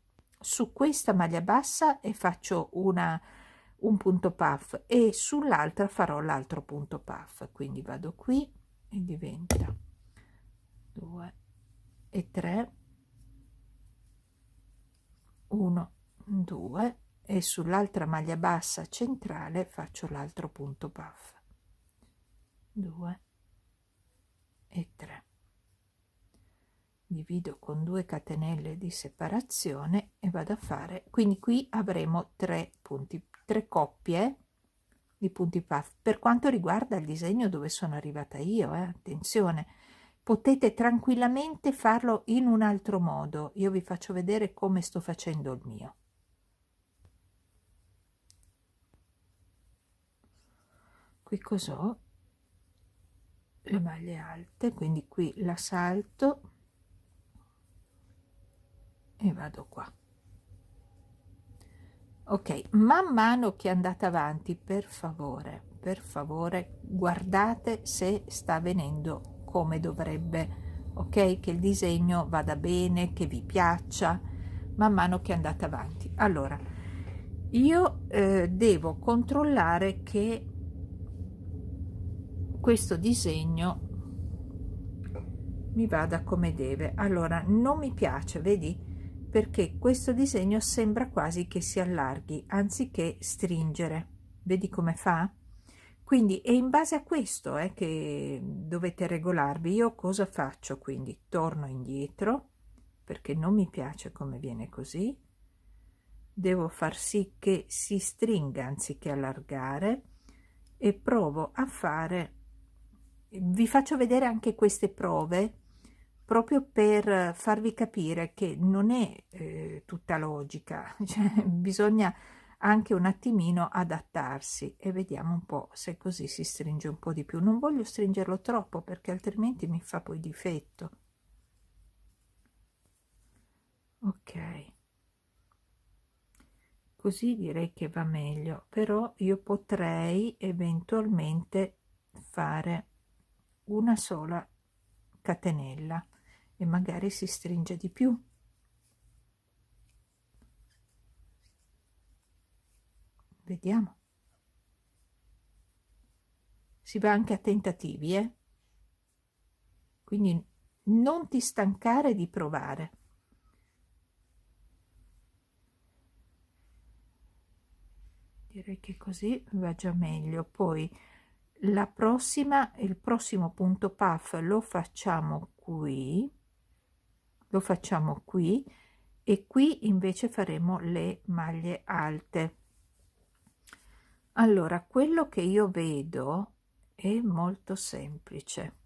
su questa maglia bassa e faccio un punto puff, e sull'altra farò l'altro punto puff, quindi vado qui e diventa 2 e 3, 1, 2, e sull'altra maglia bassa centrale faccio l'altro punto puff, 2 e 3, divido con 2 catenelle di separazione e vado a fare, quindi qui avremo 3 coppie di punti puff. Per quanto riguarda il disegno dove sono arrivata io, attenzione, potete tranquillamente farlo in un altro modo. Io vi faccio vedere come sto facendo il mio. Qui cos'ho? Le maglie alte, quindi qui la salto e vado qua. Ok, man mano che andate avanti, per favore, guardate se sta venendo come dovrebbe, ok? Che il disegno vada bene, che vi piaccia, man mano che andate avanti. Allora, io devo controllare che questo disegno mi vada come deve. Allora, non mi piace, vedi? Perché questo disegno sembra quasi che si allarghi anziché stringere. Vedi come fa? Quindi è in base a questo che dovete regolarvi. Io cosa faccio? Quindi torno indietro perché non mi piace come viene così. Devo far sì che si stringa anziché allargare, e provo a fare, vi faccio vedere anche queste prove proprio per farvi capire che non è tutta logica, cioè, bisogna anche un attimino adattarsi, e vediamo un po' se così si stringe un po' di più. Non voglio stringerlo troppo perché altrimenti mi fa poi difetto. Ok, così direi che va meglio, però io potrei eventualmente fare una sola catenella e magari si stringe di più. vediamo, si va anche a tentativi, quindi non ti stancare di provare. Direi che così va già meglio. Poi il prossimo punto puff lo facciamo qui, e qui invece faremo le maglie alte. Allora, quello che io vedo è molto semplice.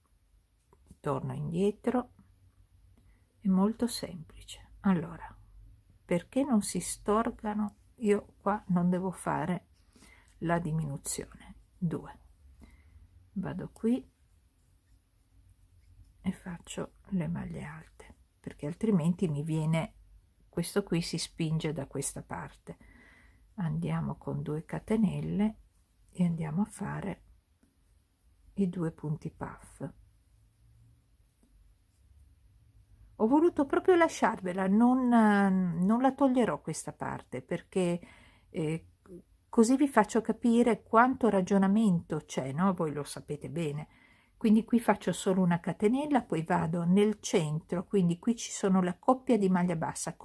Torno indietro, è molto semplice. Allora, perché non si storgano, io qua non devo fare la diminuzione. 2, vado qui e faccio le maglie alte, perché altrimenti mi viene, questo qui si spinge da questa parte. Andiamo con 2 catenelle e andiamo a fare i 2 punti puff. Ho voluto proprio lasciarvela, non la toglierò questa parte, perché così vi faccio capire quanto ragionamento c'è, no? Voi lo sapete bene. Quindi qui faccio solo una catenella, poi vado nel centro, quindi qui ci sono la coppia di maglia bassa,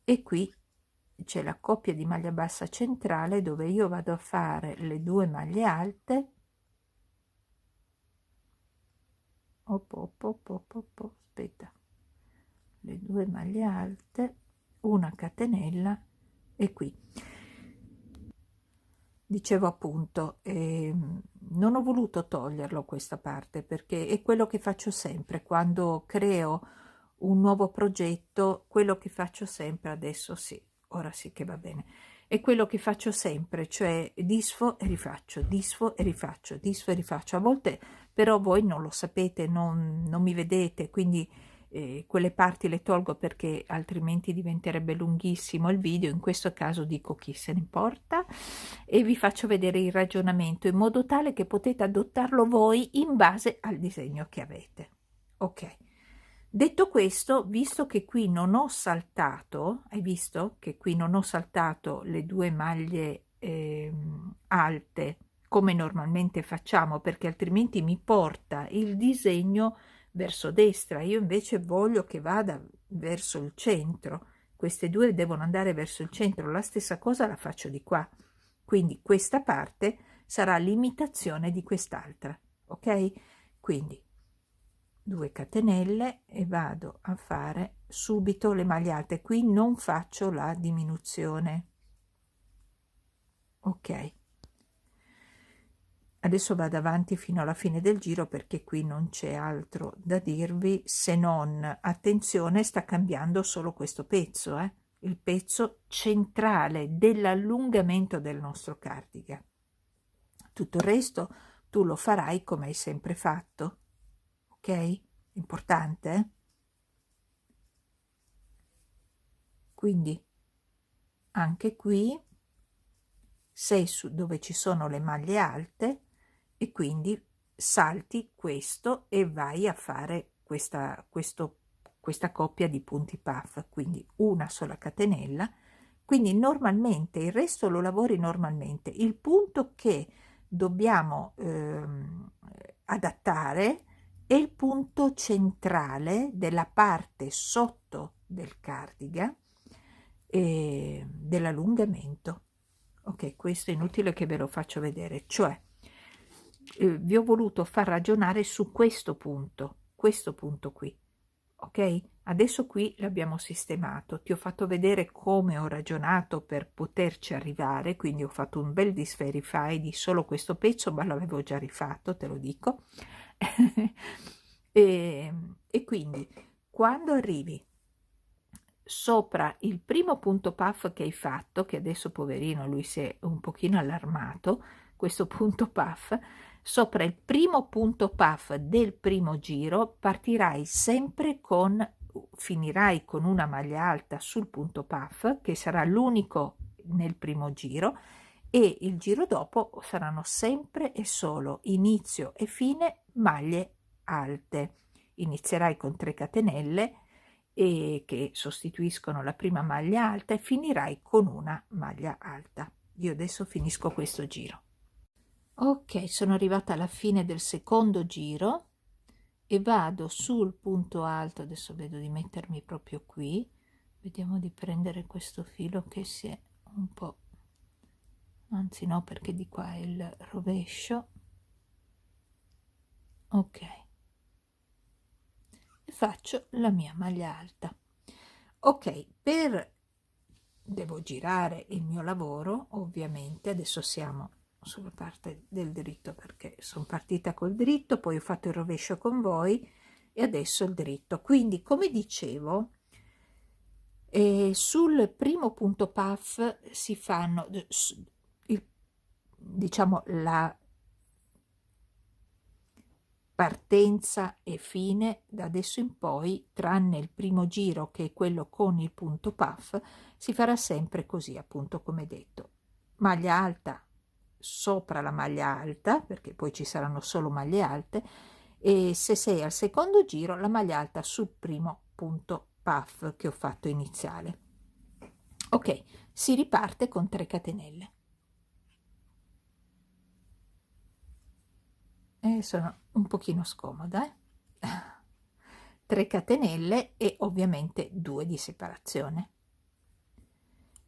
e qui c'è la coppia di maglia bassa centrale, dove io vado a fare le 2 maglie alte. Aspetta, le 2 maglie alte, una catenella, e qui dicevo appunto, non ho voluto toglierlo questa parte, perché è quello che faccio sempre quando creo un nuovo progetto, quello che faccio sempre. Adesso sì, ora sì che va bene, è quello che faccio sempre, cioè disfo e rifaccio, disfo e rifaccio, disfo e rifaccio. A volte però voi non lo sapete, non mi vedete, quindi quelle parti le tolgo perché altrimenti diventerebbe lunghissimo il video. In questo caso dico chi se ne importa, e vi faccio vedere il ragionamento in modo tale che potete adottarlo voi in base al disegno che avete. Ok, detto questo, visto che qui non ho saltato, hai visto che qui non ho saltato le 2 maglie alte come normalmente facciamo, perché altrimenti mi porta il disegno verso destra. Io invece voglio che vada verso il centro, queste 2 devono andare verso il centro. La stessa cosa la faccio di qua, quindi questa parte sarà l'imitazione di quest'altra, ok? Quindi 2 catenelle e vado a fare subito le maglie alte. Qui non faccio la diminuzione, ok? Adesso vado avanti fino alla fine del giro, perché qui non c'è altro da dirvi se non attenzione, sta cambiando solo questo pezzo, il pezzo centrale dell'allungamento del nostro cardigan. Tutto il resto tu lo farai come hai sempre fatto, ok? Importante, Quindi anche qui sei su dove ci sono le maglie alte, e quindi salti questo e vai a fare questa coppia di punti puff, quindi una sola catenella. Quindi normalmente il resto lo lavori normalmente. Il punto che dobbiamo adattare è il punto centrale della parte sotto del cardigan e dell'allungamento. Ok, questo è inutile che ve lo faccio vedere, cioè vi ho voluto far ragionare su questo punto qui, ok? Adesso qui l'abbiamo sistemato, ti ho fatto vedere come ho ragionato per poterci arrivare, quindi ho fatto un bel disverify di solo questo pezzo, ma l'avevo già rifatto, te lo dico. E quindi quando arrivi sopra il primo punto puff che hai fatto, che adesso poverino lui si è un pochino allarmato, questo punto puff, sopra il primo punto puff del primo giro partirai sempre finirai con una maglia alta sul punto puff, che sarà l'unico nel primo giro, e il giro dopo saranno sempre e solo inizio e fine maglie alte. Inizierai con 3 catenelle e che sostituiscono la prima maglia alta, e finirai con una maglia alta. Io adesso finisco questo giro. Ok, sono arrivata alla fine del secondo giro e vado sul punto alto. Adesso vedo di mettermi proprio qui, vediamo di prendere questo filo che si è un po', anzi no, perché di qua è il rovescio. Ok, e faccio la mia maglia alta. Ok, devo girare il mio lavoro, ovviamente. Adesso siamo sulla parte del dritto perché sono partita col dritto, poi ho fatto il rovescio con voi e adesso il dritto. Quindi, come dicevo, sul primo punto puff si fanno diciamo la partenza e fine da adesso in poi, tranne il primo giro che è quello con il punto puff, si farà sempre così, appunto, come detto: maglia alta sopra la maglia alta, perché poi ci saranno solo maglie alte, e se sei al secondo giro la maglia alta sul primo punto puff che ho fatto iniziale. Ok, si riparte con 3 catenelle. Sono un pochino scomoda, 3 catenelle e ovviamente 2 di separazione,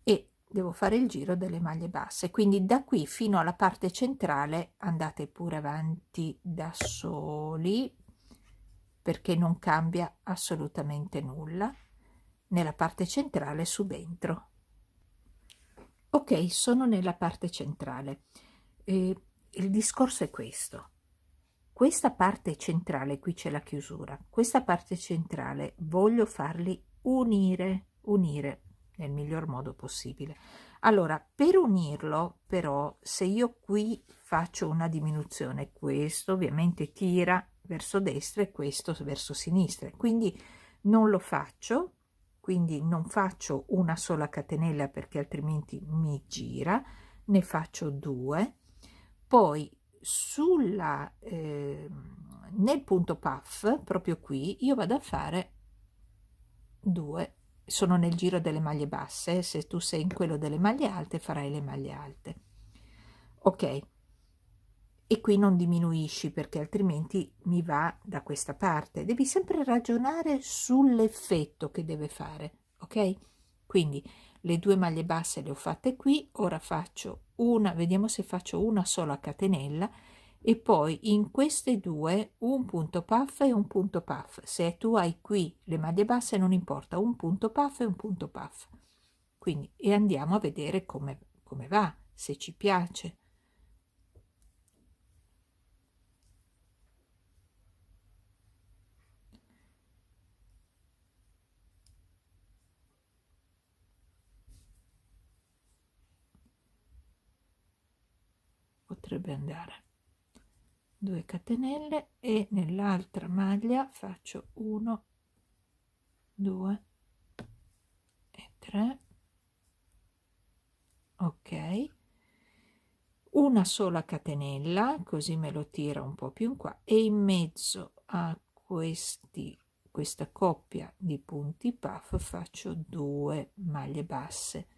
e devo fare il giro delle maglie basse, quindi da qui fino alla parte centrale andate pure avanti da soli perché non cambia assolutamente nulla. Nella parte centrale subentro. Ok, sono nella parte centrale. Il discorso è questo: questa parte centrale, qui c'è la chiusura, questa parte centrale voglio farli unire nel miglior modo possibile. Allora, per unirlo però, se io qui faccio una diminuzione, questo ovviamente tira verso destra e questo verso sinistra, quindi non lo faccio, quindi non faccio una sola catenella perché altrimenti mi gira, ne faccio 2. Poi nel punto puff, proprio qui, io vado a fare 2, sono nel giro delle maglie basse. Se tu sei in quello delle maglie alte farai le maglie alte, ok, e qui non diminuisci perché altrimenti mi va da questa parte. Devi sempre ragionare sull'effetto che deve fare, ok? Quindi le 2 maglie basse le ho fatte qui, ora faccio una, vediamo se faccio una sola catenella e poi in queste 2 un punto puff e un punto puff. Se tu hai qui le maglie basse non importa, un punto puff e un punto puff. Quindi, e andiamo a vedere come va, se ci piace. Potrebbe andare. 2 catenelle e nell'altra maglia faccio 1, 2 e 3. Ok, una sola catenella, così me lo tira un po' più in qua, e in mezzo a questa coppia di punti puff faccio 2 maglie basse,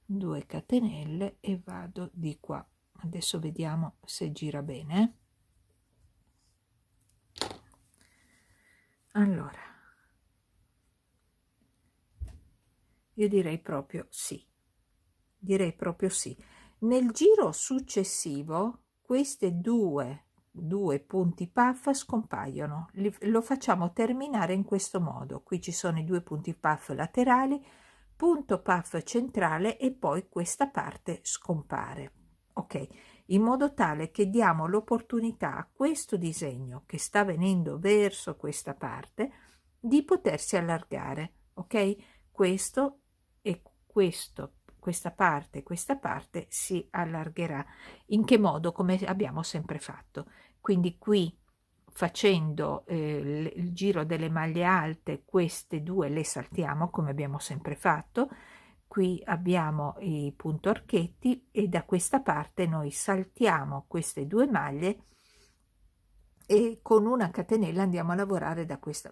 2 catenelle e vado di qua. Adesso vediamo se gira bene. Allora, io direi proprio sì, nel giro successivo queste due punti puff scompaiono, lo facciamo terminare in questo modo. Qui ci sono i 2 punti puff laterali, punto puff centrale e poi questa parte scompare, ok, in modo tale che diamo l'opportunità a questo disegno che sta venendo verso questa parte di potersi allargare, ok, questo e questa parte si allargherà. In che modo? Come abbiamo sempre fatto. Quindi qui, facendo il giro delle maglie alte, queste 2 le saltiamo come abbiamo sempre fatto. Qui abbiamo i punto archetti e da questa parte noi saltiamo queste 2 maglie e con una catenella andiamo a lavorare da questa,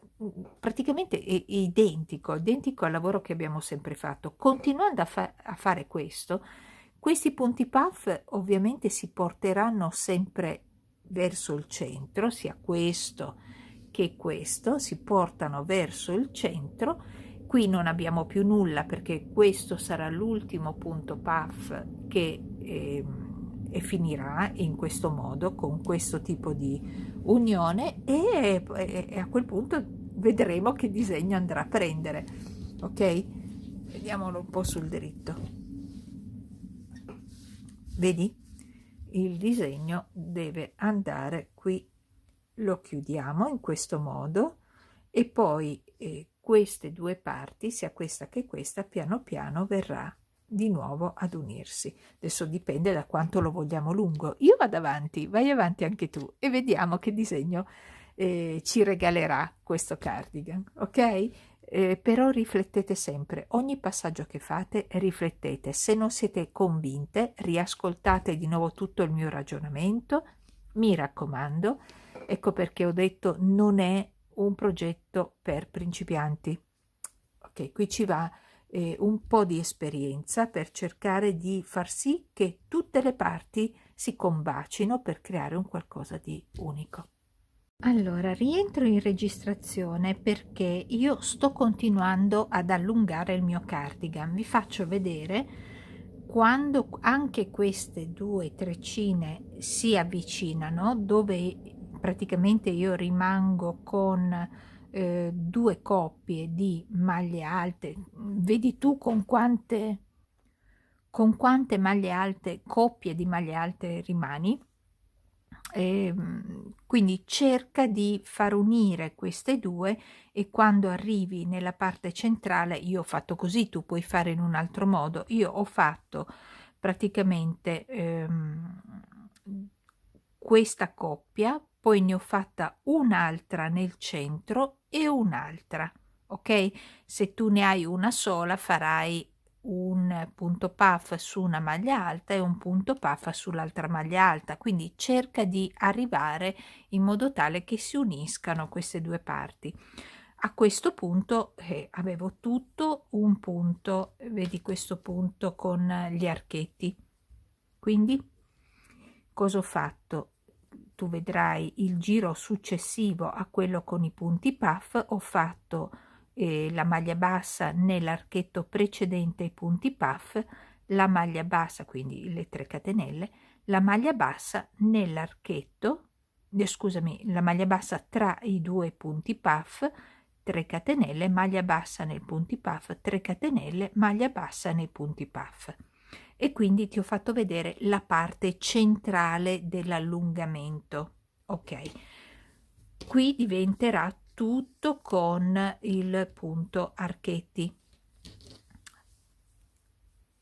praticamente è identico al lavoro che abbiamo sempre fatto. Continuando a fare questo, questi punti puff ovviamente si porteranno sempre verso il centro, sia questo che questo si portano verso il centro. Qui non abbiamo più nulla perché questo sarà l'ultimo punto puff che e finirà in questo modo, con questo tipo di unione, e a quel punto vedremo che disegno andrà a prendere. Ok, vediamolo un po' sul dritto. Vedi, il disegno deve andare qui, lo chiudiamo in questo modo e poi queste due parti, sia questa che questa, piano piano verrà di nuovo ad unirsi. Adesso dipende da quanto lo vogliamo lungo. Io vado avanti, vai avanti anche tu e vediamo che disegno ci regalerà questo cardigan, ok? Però riflettete sempre, ogni passaggio che fate riflettete, se non siete convinte riascoltate di nuovo tutto il mio ragionamento, mi raccomando, ecco perché ho detto non è un progetto per principianti. Ok, qui ci va un po' di esperienza per cercare di far sì che tutte le parti si combacino per creare un qualcosa di unico. Allora, rientro in registrazione perché io sto continuando ad allungare il mio cardigan. Vi faccio vedere quando anche queste due treccine si avvicinano, dove praticamente io rimango con due coppie di maglie alte. Vedi tu con quante maglie alte, coppie di maglie alte rimani? Quindi cerca di far unire queste due e quando arrivi nella parte centrale, io ho fatto così, tu puoi fare in un altro modo, io ho fatto praticamente questa coppia, poi ne ho fatta un'altra nel centro e un'altra, ok? Se tu ne hai una sola farai un punto puff su una maglia alta e un punto puff sull'altra maglia alta, quindi cerca di arrivare in modo tale che si uniscano queste due parti. A questo punto avevo tutto un punto, vedi questo punto con gli archetti, quindi cosa ho fatto? Tu vedrai il giro successivo a quello con i punti puff, ho fatto la maglia bassa nell'archetto precedente ai punti puff, la maglia bassa, quindi le 3 catenelle, la maglia bassa nell'archetto, scusami, la maglia bassa tra i due punti puff, 3 catenelle, maglia bassa nei punti puff, 3 catenelle, maglia bassa nei punti puff. E quindi ti ho fatto vedere la parte centrale dell'allungamento. Ok, qui diventerà tutto con il punto archetti.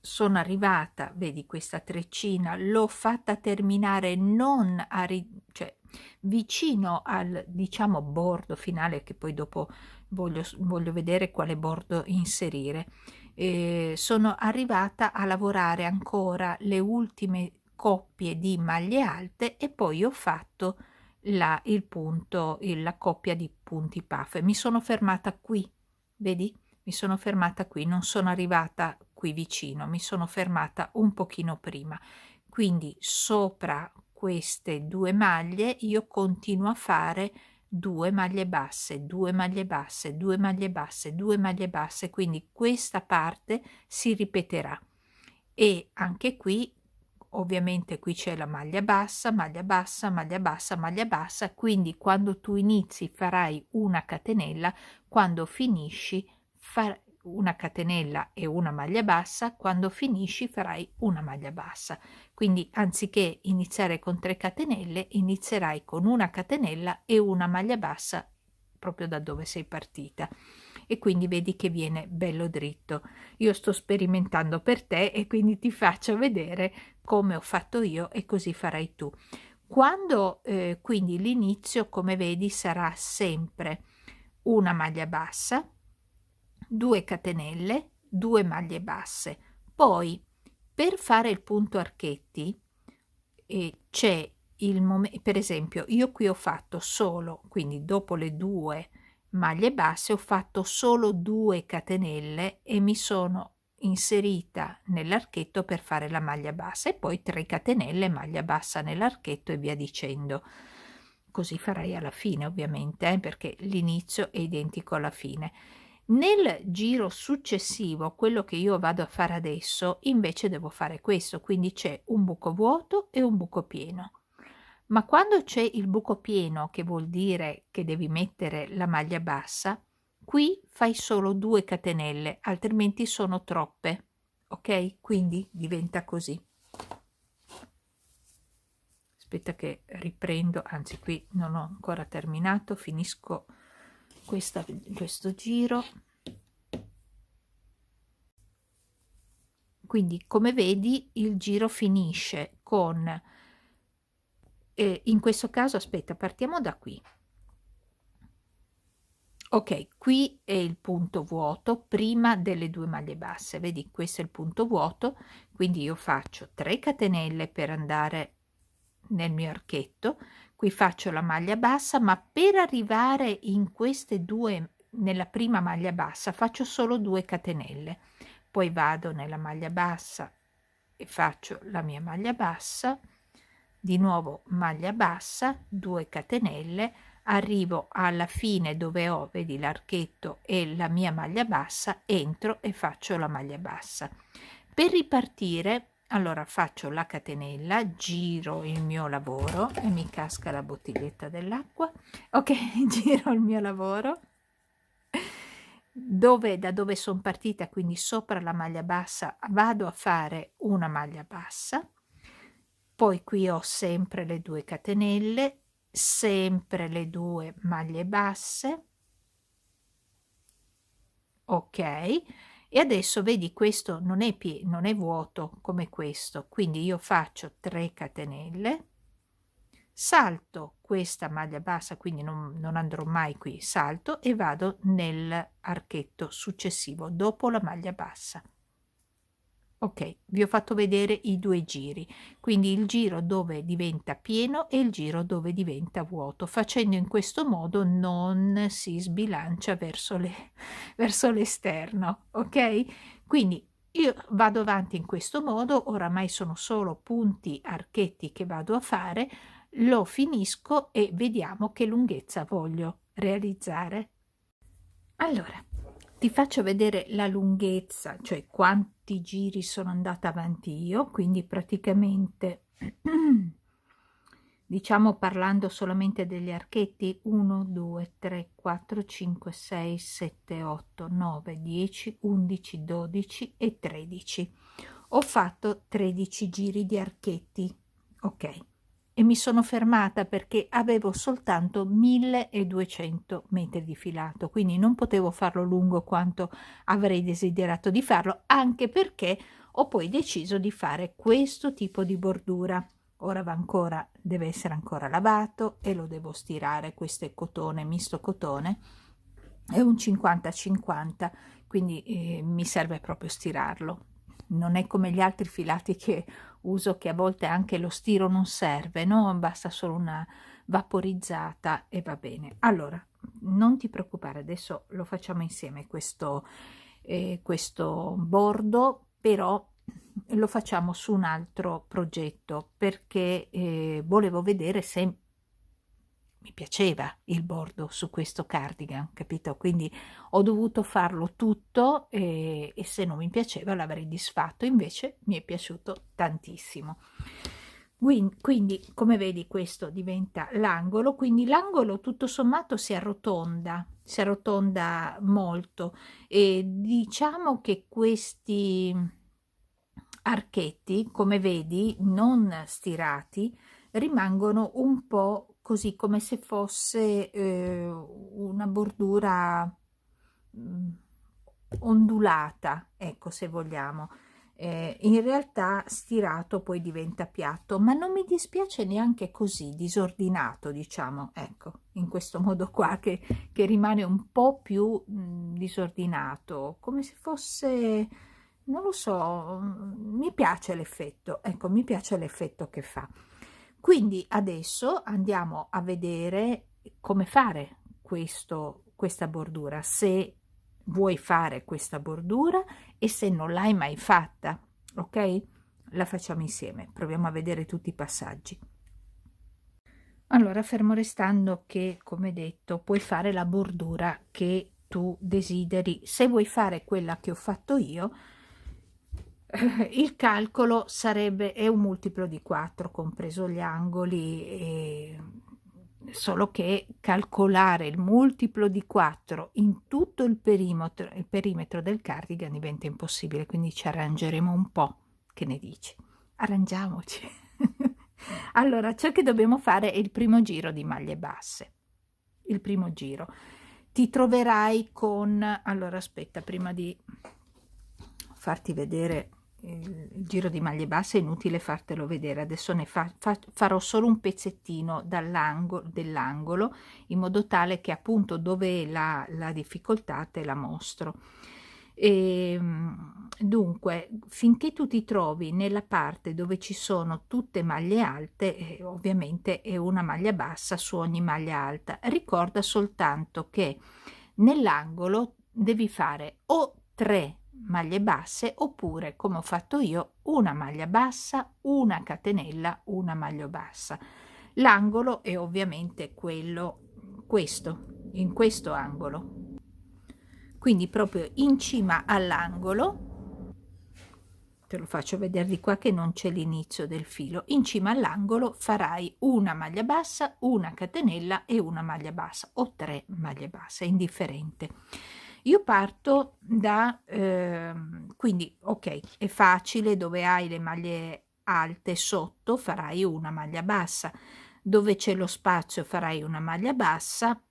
Sono arrivata, vedi questa treccina, l'ho fatta terminare non a cioè vicino al, diciamo, bordo finale, che poi dopo voglio vedere quale bordo inserire. Sono arrivata a lavorare ancora le ultime coppie di maglie alte e poi ho fatto la coppia di punti puff. Mi sono fermata qui, vedi? Mi sono fermata qui, non sono arrivata qui vicino, mi sono fermata un pochino prima. Quindi sopra queste due maglie io continuo a fare 2 maglie basse, 2 maglie basse, 2 maglie basse, 2 maglie basse, quindi questa parte si ripeterà. E anche qui ovviamente qui c'è la maglia bassa, maglia bassa, maglia bassa, maglia bassa, quindi quando tu inizi farai una catenella, quando finisci una catenella e una maglia bassa, quando finisci farai una maglia bassa. Quindi anziché iniziare con 3 catenelle, inizierai con una catenella e una maglia bassa proprio da dove sei partita. E quindi vedi che viene bello dritto. Io sto sperimentando per te e quindi ti faccio vedere come ho fatto io e così farai tu. Quando quindi l'inizio, come vedi, sarà sempre una maglia bassa, 2 catenelle, 2 maglie basse. Poi per fare il punto archetti c'è per esempio io qui ho fatto solo, quindi dopo le 2 maglie basse ho fatto solo 2 catenelle e mi sono inserita nell'archetto per fare la maglia bassa e poi 3 catenelle, maglia bassa nell'archetto e via dicendo. Così farai alla fine ovviamente, perché l'inizio è identico alla fine. Nel giro successivo, quello che io vado a fare adesso, invece devo fare questo, quindi c'è un buco vuoto e un buco pieno. Ma quando c'è il buco pieno, che vuol dire che devi mettere la maglia bassa, qui fai solo 2 catenelle, altrimenti sono troppe, ok? Quindi diventa così. Aspetta che riprendo, anzi qui non ho ancora terminato, finisco questo giro. Quindi come vedi il giro finisce con, in questo caso aspetta, partiamo da qui. Ok, qui è il punto vuoto prima delle 2 maglie basse, vedi questo è il punto vuoto, quindi io faccio 3 catenelle per andare nel mio archetto, qui faccio la maglia bassa, ma per arrivare in queste 2, nella prima maglia bassa faccio solo 2 catenelle, poi vado nella maglia bassa e faccio la mia maglia bassa, di nuovo maglia bassa, 2 catenelle, arrivo alla fine dove ho, vedi l'archetto e la mia maglia bassa, entro e faccio la maglia bassa. Per ripartire allora faccio la catenella, giro il mio lavoro e mi casca la bottiglietta dell'acqua. Ok, giro il mio lavoro da dove sono partita, quindi sopra la maglia bassa vado a fare una maglia bassa, poi qui ho sempre le 2 catenelle, sempre le 2 maglie basse, ok, e adesso vedi questo non è vuoto come questo, quindi io faccio 3 catenelle, salto questa maglia bassa, quindi non andrò mai qui, salto e vado nell'archetto successivo dopo la maglia bassa. Ok, vi ho fatto vedere i 2 giri, quindi il giro dove diventa pieno e il giro dove diventa vuoto. Facendo in questo modo non si sbilancia verso l'esterno, ok? Quindi io vado avanti in questo modo, oramai sono solo punti archetti che vado a fare, lo finisco e vediamo che lunghezza voglio realizzare. Allora, ti faccio vedere la lunghezza, cioè quanti giri sono andata avanti io, quindi praticamente, diciamo parlando solamente degli archetti, 1, 2, 3, 4, 5, 6, 7, 8, 9, 10, 11, 12 e 13. Ho fatto 13 giri di archetti, ok? E mi sono fermata perché avevo soltanto 1200 metri di filato, quindi non potevo farlo lungo quanto avrei desiderato di farlo, anche perché ho poi deciso di fare questo tipo di bordura. Ora deve essere ancora lavato e lo devo stirare. Questo è cotone, misto cotone, è un 50-50, quindi mi serve proprio stirarlo. Non è come gli altri filati che uso, che a volte anche lo stiro non serve, no? Basta solo una vaporizzata e va bene. Allora, non ti preoccupare, adesso lo facciamo insieme questo bordo, però lo facciamo su un altro progetto perché volevo vedere se mi piaceva il bordo su questo cardigan, capito? Quindi ho dovuto farlo tutto e se non mi piaceva l'avrei disfatto, invece mi è piaciuto tantissimo. Quindi come vedi questo diventa l'angolo, quindi l'angolo tutto sommato si arrotonda molto e diciamo che questi archetti, come vedi, non stirati, rimangono un po' così come se fosse una bordura ondulata, ecco, se vogliamo. In realtà stirato poi diventa piatto, ma non mi dispiace neanche così disordinato, diciamo, ecco, in questo modo qua che rimane un po' più disordinato, come se fosse, non lo so, mi piace l'effetto, ecco, mi piace l'effetto che fa. Quindi adesso andiamo a vedere come fare questa bordura, se vuoi fare questa bordura e se non l'hai mai fatta, ok? La facciamo insieme, proviamo a vedere tutti i passaggi. Allora, fermo restando che, come detto, puoi fare la bordura che tu desideri. Se vuoi fare quella che ho fatto io, il calcolo è un multiplo di 4, compreso gli angoli, solo che calcolare il multiplo di 4 in tutto il perimetro del cardigan diventa impossibile, quindi ci arrangeremo un po'. Che ne dici? Arrangiamoci. Allora, ciò che dobbiamo fare è il primo giro di maglie basse. Il primo giro. Ti troverai con... Allora, aspetta, prima di farti vedere il giro di maglie basse è inutile fartelo vedere, adesso ne farò solo un pezzettino dell'angolo, in modo tale che appunto dove è la difficoltà te la mostro. Dunque, finché tu ti trovi nella parte dove ci sono tutte maglie alte, ovviamente è una maglia bassa su ogni maglia alta. Ricorda soltanto che nell'angolo devi fare o 3 maglie basse oppure, come ho fatto io, una maglia bassa, una catenella, una maglia bassa. L'angolo è ovviamente in questo angolo. Quindi proprio in cima all'angolo, te lo faccio vedere di qua che non c'è l'inizio del filo, in cima all'angolo farai una maglia bassa, una catenella e una maglia bassa o 3 maglie basse, indifferente. Io parto da quindi ok, è facile, dove hai le maglie alte sotto farai una maglia bassa, dove c'è lo spazio farai una maglia bassa,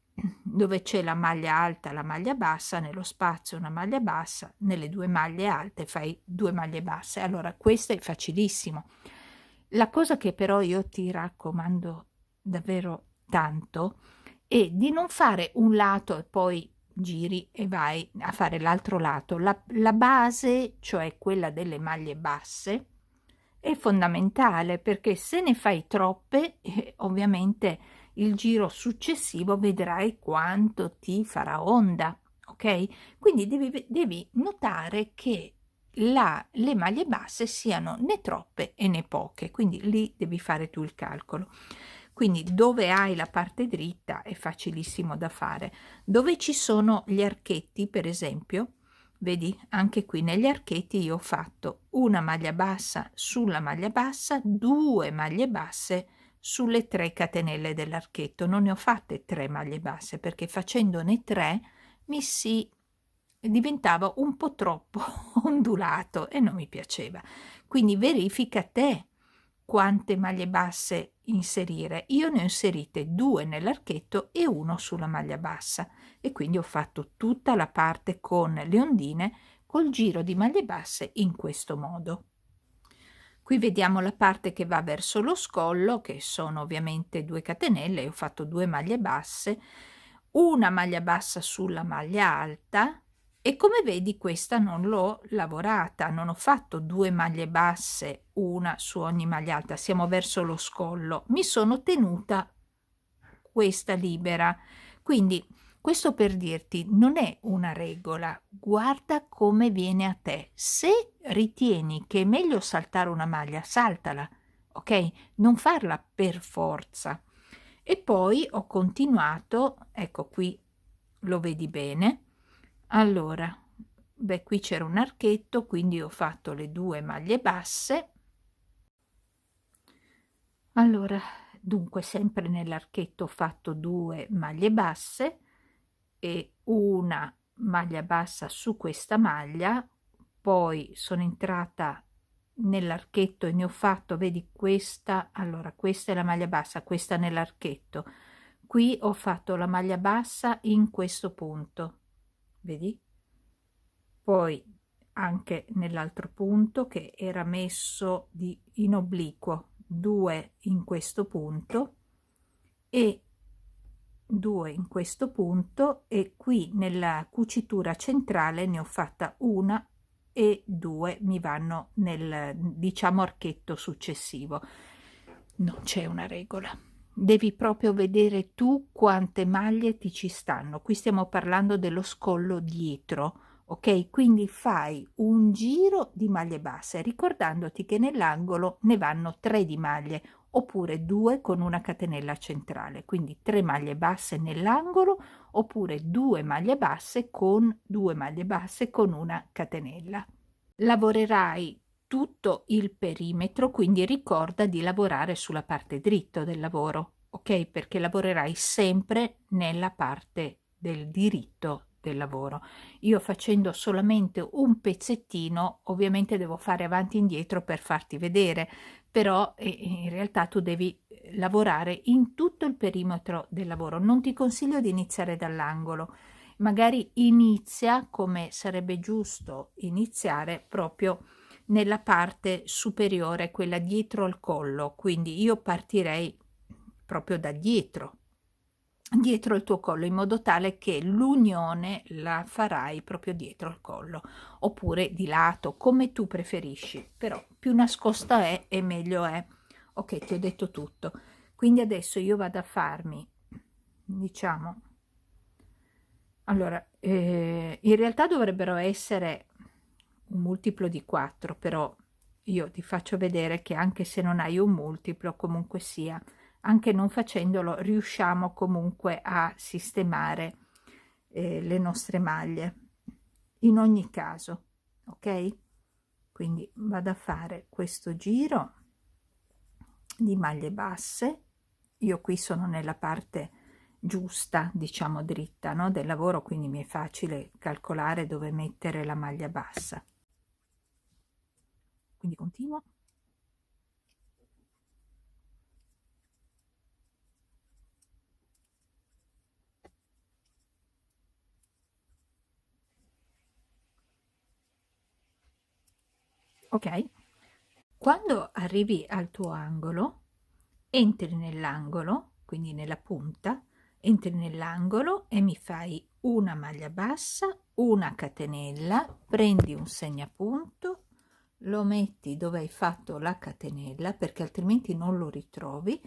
dove c'è la maglia alta, la maglia bassa, nello spazio una maglia bassa, nelle 2 maglie alte fai 2 maglie basse. Allora, questo è facilissimo. La cosa che però io ti raccomando davvero tanto è di non fare un lato e poi giri e vai a fare l'altro lato. La base, cioè quella delle maglie basse, è fondamentale, perché se ne fai troppe, ovviamente il giro successivo vedrai quanto ti farà onda, ok? Quindi devi notare che le maglie basse siano né troppe e né poche, quindi lì devi fare tu il calcolo. Quindi dove hai la parte dritta è facilissimo da fare. Dove ci sono gli archetti, per esempio, vedi, anche qui negli archetti io ho fatto una maglia bassa sulla maglia bassa, 2 maglie basse sulle 3 catenelle dell'archetto. Non ne ho fatte 3 maglie basse perché facendone 3 diventava un po' troppo ondulato e non mi piaceva. Quindi verifica te quante maglie basse inserire. Io ne ho inserite 2 nell'archetto e 1 sulla maglia bassa, e quindi ho fatto tutta la parte con le ondine col giro di maglie basse in questo modo. Qui vediamo la parte che va verso lo scollo, che sono ovviamente 2 catenelle. Ho fatto 2 maglie basse, una maglia bassa sulla maglia alta, e come vedi questa non l'ho lavorata, non ho fatto 2 maglie basse, una su ogni maglia alta, siamo verso lo scollo, mi sono tenuta questa libera. Quindi questo per dirti, non è una regola, guarda come viene a te. Se ritieni che è meglio saltare una maglia, saltala, ok? Non farla per forza. E poi ho continuato, ecco qui lo vedi bene. Allora, beh, qui c'era un archetto, quindi ho fatto le 2 maglie basse. Allora, dunque sempre nell'archetto ho fatto 2 maglie basse e una maglia bassa su questa maglia, poi sono entrata nell'archetto e ne ho fatto, vedi questa, allora questa è la maglia bassa, questa nell'archetto, qui ho fatto la maglia bassa in questo punto, vedi? Poi anche nell'altro punto che era messo in obliquo, 2 in questo punto e 2 in questo punto, e qui nella cucitura centrale ne ho fatta una e 2 mi vanno nel, diciamo, archetto successivo. Non c'è una regola. Devi proprio vedere tu quante maglie ti ci stanno. Qui stiamo parlando dello scollo dietro, ok? Quindi fai un giro di maglie basse, ricordandoti che nell'angolo ne vanno 3 di maglie, oppure 2 con una catenella centrale. Quindi 3 maglie basse nell'angolo, oppure 2 maglie basse con 2 maglie basse con una catenella. Lavorerai tutto il perimetro, quindi ricorda di lavorare sulla parte dritta del lavoro, ok? Perché lavorerai sempre nella parte del diritto del lavoro. Io facendo solamente un pezzettino, ovviamente devo fare avanti e indietro per farti vedere, però in realtà tu devi lavorare in tutto il perimetro del lavoro. Non ti consiglio di iniziare dall'angolo, magari inizia, come sarebbe giusto iniziare, proprio nella parte superiore, quella dietro al collo. Quindi io partirei proprio da dietro il tuo collo, in modo tale che l'unione la farai proprio dietro al collo, oppure di lato, come tu preferisci, però più nascosta è e meglio è. Ok, ti ho detto tutto. Quindi adesso io vado a farmi, diciamo, allora, in realtà dovrebbero essere un multiplo di 4, però io ti faccio vedere che anche se non hai un multiplo, comunque sia, anche non facendolo, riusciamo comunque a sistemare le nostre maglie. In ogni caso, ok? Quindi vado a fare questo giro di maglie basse. Io qui sono nella parte giusta, diciamo dritta, no, del lavoro, quindi mi è facile calcolare dove mettere la maglia bassa. Quindi continuo. Ok, quando arrivi al tuo angolo, entri nell'angolo, quindi nella punta, entri nell'angolo e mi fai una maglia bassa, una catenella, prendi un segnapunto, lo metti dove hai fatto la catenella, perché altrimenti non lo ritrovi,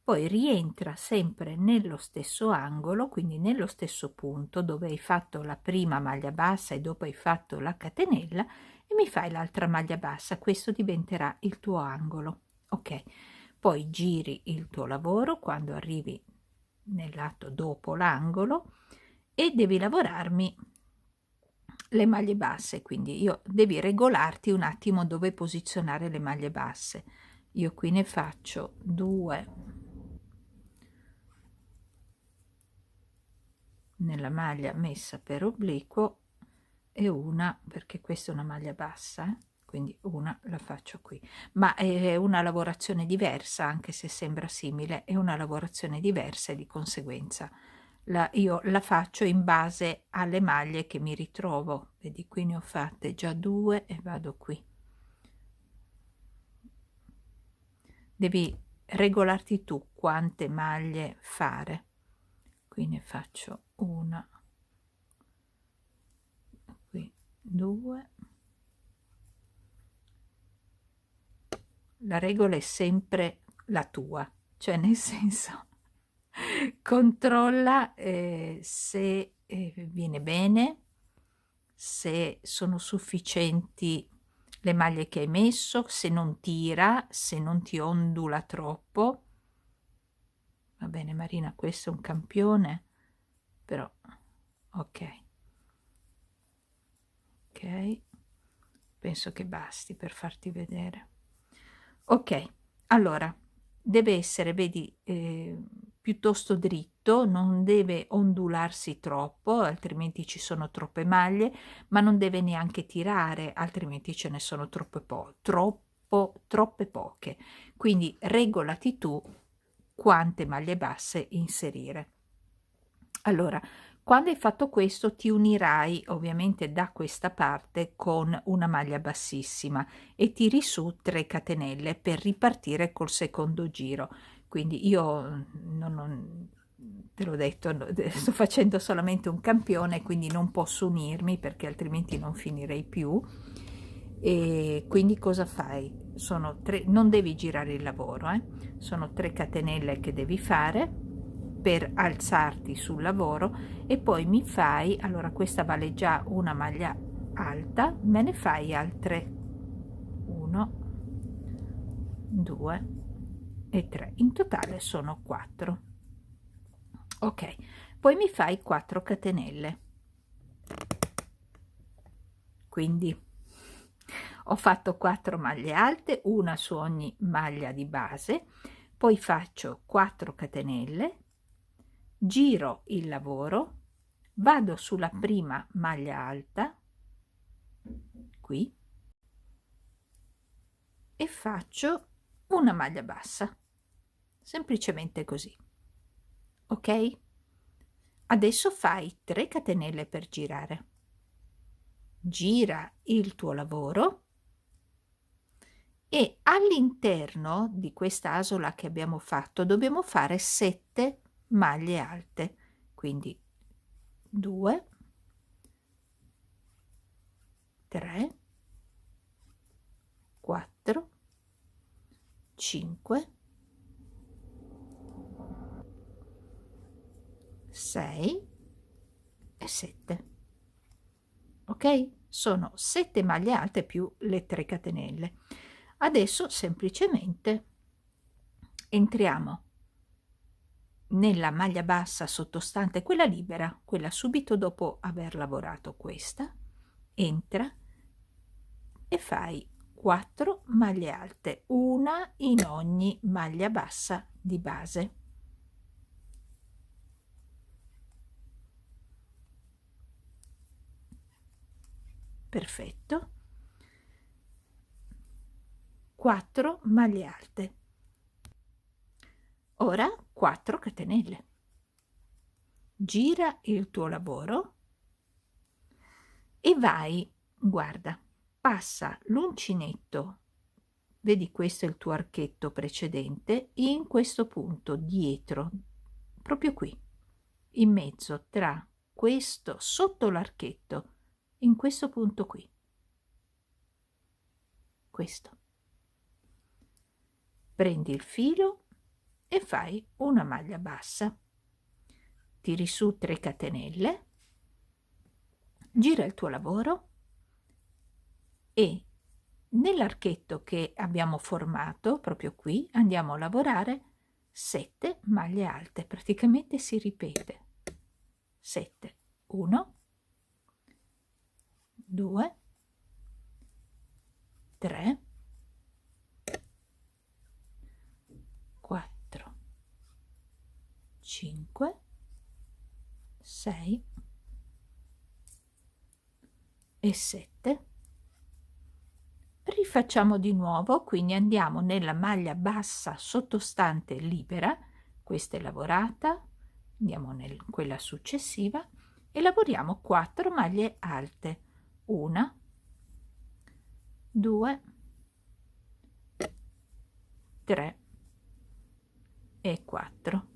poi rientra sempre nello stesso angolo, quindi nello stesso punto dove hai fatto la prima maglia bassa e dopo hai fatto la catenella, e mi fai l'altra maglia bassa. Questo diventerà il tuo angolo. Ok, poi giri il tuo lavoro quando arrivi nel lato dopo l'angolo e devi lavorarmi le maglie basse, quindi devi regolarti un attimo dove posizionare le maglie basse. Io qui ne faccio 2 nella maglia messa per obliquo e una, perché questa è una maglia bassa, quindi una la faccio qui, ma è una lavorazione diversa, anche se sembra simile, è una lavorazione diversa e di conseguenza io la faccio in base alle maglie che mi ritrovo. Vedi, qui ne ho fatte già 2 e vado qui. Devi regolarti tu quante maglie fare. Qui ne faccio una, qui 2. La regola è sempre la tua, cioè nel senso controlla se viene bene, se sono sufficienti le maglie che hai messo, se non tira, se non ti ondula troppo. Va bene Marina, questo è un campione, però ok, penso che basti per farti vedere. Ok, allora deve essere, vedi, piuttosto dritto, non deve ondularsi troppo, altrimenti ci sono troppe maglie, ma non deve neanche tirare, altrimenti ce ne sono troppe poche. Quindi regolati tu quante maglie basse inserire. Allora, quando hai fatto questo ti unirai ovviamente da questa parte con una maglia bassissima e tiri su 3 catenelle per ripartire col secondo giro. Quindi io non te l'ho detto, sto facendo solamente un campione, quindi non posso unirmi perché altrimenti non finirei più. E quindi cosa fai? Sono 3, non devi girare il lavoro, sono 3 catenelle che devi fare per alzarti sul lavoro, e poi mi fai, allora questa vale già una maglia alta, me ne fai altre 1, 2 e 3, in totale sono 4. Ok, poi mi fai 4 catenelle, quindi ho fatto 4 maglie alte, una su ogni maglia di base, poi faccio 4 catenelle, giro il lavoro, vado sulla prima maglia alta qui e faccio una maglia bassa, semplicemente così. Ok? Adesso fai 3 catenelle per girare, gira il tuo lavoro e all'interno di questa asola che abbiamo fatto dobbiamo fare 7 maglie alte, quindi 2, 3, 4, 5, 6 e 7. Ok? Sono 7 maglie alte più le 3 catenelle. Adesso semplicemente entriamo nella maglia bassa sottostante, quella libera, quella subito dopo aver lavorato questa, entra e fai 4 maglie alte, una in ogni maglia bassa di base. Perfetto. 4 maglie alte. Ora 4 catenelle. Gira il tuo lavoro e vai, guarda, passa l'uncinetto, vedi questo è il tuo archetto precedente, in questo punto dietro, proprio qui, in mezzo tra questo, sotto l'archetto, in questo punto qui, questo. Prendi il filo e fai una maglia bassa, tiri su 3 catenelle, gira il tuo lavoro e nell'archetto che abbiamo formato proprio qui andiamo a lavorare 7 maglie alte, praticamente si ripete 7, 1, 2, 3, 4, 5, 6 e 7. Rifacciamo di nuovo, quindi andiamo nella maglia bassa sottostante libera, questa è lavorata, andiamo in quella successiva e lavoriamo 4 maglie alte, 1, 2, 3 e 4.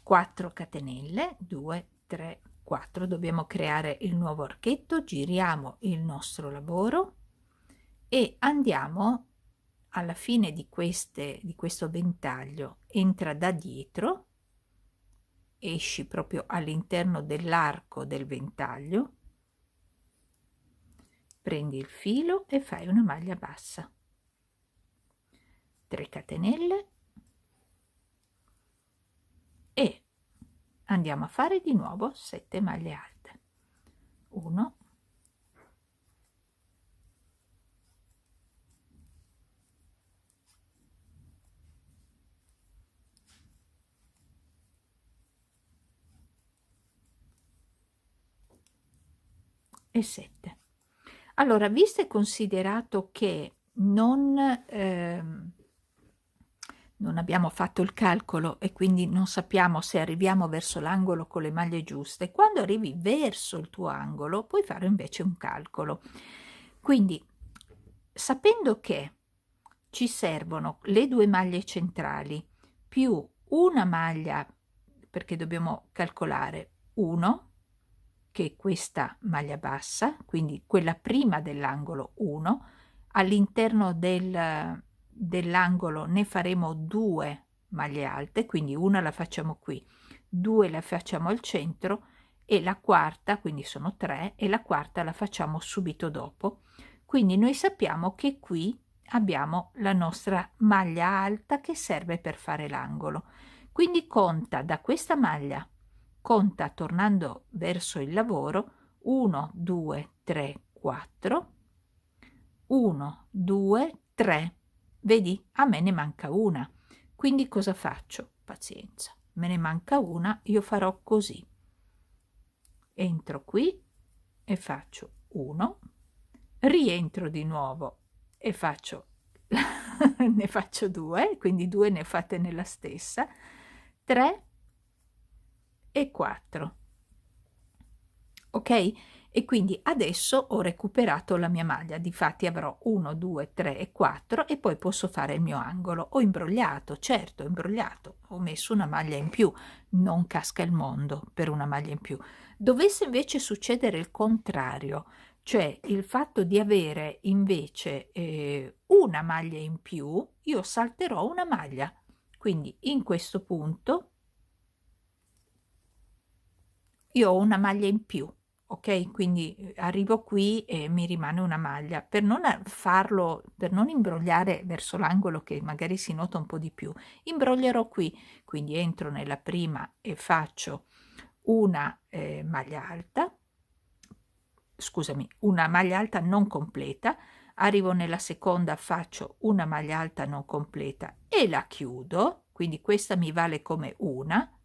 4 catenelle, 2, 3, 4, dobbiamo creare il nuovo archetto, giriamo il nostro lavoro e andiamo alla fine di questo ventaglio, entra da dietro, esci proprio all'interno dell'arco del ventaglio, prendi il filo e fai una maglia bassa, 3 catenelle e andiamo a fare di nuovo 7 maglie alte, 1, 7. Allora, visto e considerato che non abbiamo fatto il calcolo e quindi non sappiamo se arriviamo verso l'angolo con le maglie giuste, quando arrivi verso il tuo angolo puoi fare invece un calcolo. Quindi, sapendo che ci servono le 2 maglie centrali più una maglia, perché dobbiamo calcolare 1, che questa maglia bassa, quindi quella prima dell'angolo 1, all'interno dell'angolo ne faremo 2 maglie alte, quindi una la facciamo qui, 2 la facciamo al centro e la quarta, quindi sono 3, e la quarta la facciamo subito dopo. Quindi noi sappiamo che qui abbiamo la nostra maglia alta che serve per fare l'angolo. Quindi conta da questa maglia, conta tornando verso il lavoro 1, 2, 3, 4, 1, 2, 3. Vedi? A me ne manca una. Quindi cosa faccio? Pazienza, me ne manca una, io farò così. Entro qui e faccio 1, rientro di nuovo e faccio ne faccio 2, quindi 2 ne fate nella stessa, 3 e 4. Ok? E quindi adesso ho recuperato la mia maglia, difatti avrò 1, 2, 3 e 4 e poi posso fare il mio angolo. Ho imbrogliato, certo, ho imbrogliato, ho messo una maglia in più, non casca il mondo per una maglia in più. Dovesse invece succedere il contrario, cioè il fatto di avere invece una maglia in più, io salterò una maglia. Quindi in questo punto io ho una maglia in più, ok? Quindi arrivo qui e mi rimane una maglia. Per non farlo, per non imbrogliare verso l'angolo che magari si nota un po' di più, imbroglierò qui. Quindi entro nella prima e faccio una maglia alta, scusami, una maglia alta non completa, arrivo nella seconda, faccio una maglia alta non completa e la chiudo, quindi questa mi vale come una,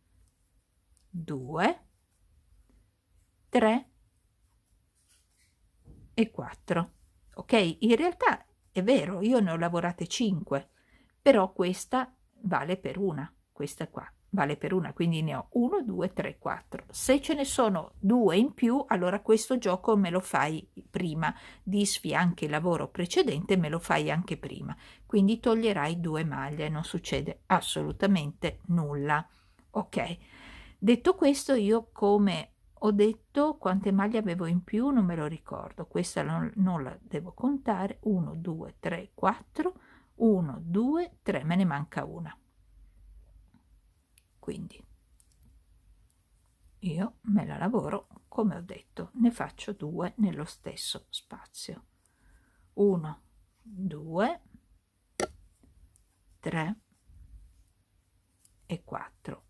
2, 3 e 4. Ok? In realtà è vero, io ne ho lavorate 5, però questa vale per una, questa qua vale per una, quindi ne ho 1, 2, 3, 4. Se ce ne sono 2 in più, allora questo gioco me lo fai prima, disfi anche il lavoro precedente, me lo fai anche prima, quindi toglierai 2 maglie, non succede assolutamente nulla. Ok? Detto questo, io come ho detto quante maglie avevo in più, non me lo ricordo, questa non la devo contare, 1, 2, 3, 4, 1, 2, 3, me ne manca una. Quindi io me la lavoro come ho detto, ne faccio 2 nello stesso spazio. 1, 2, 3 e 4.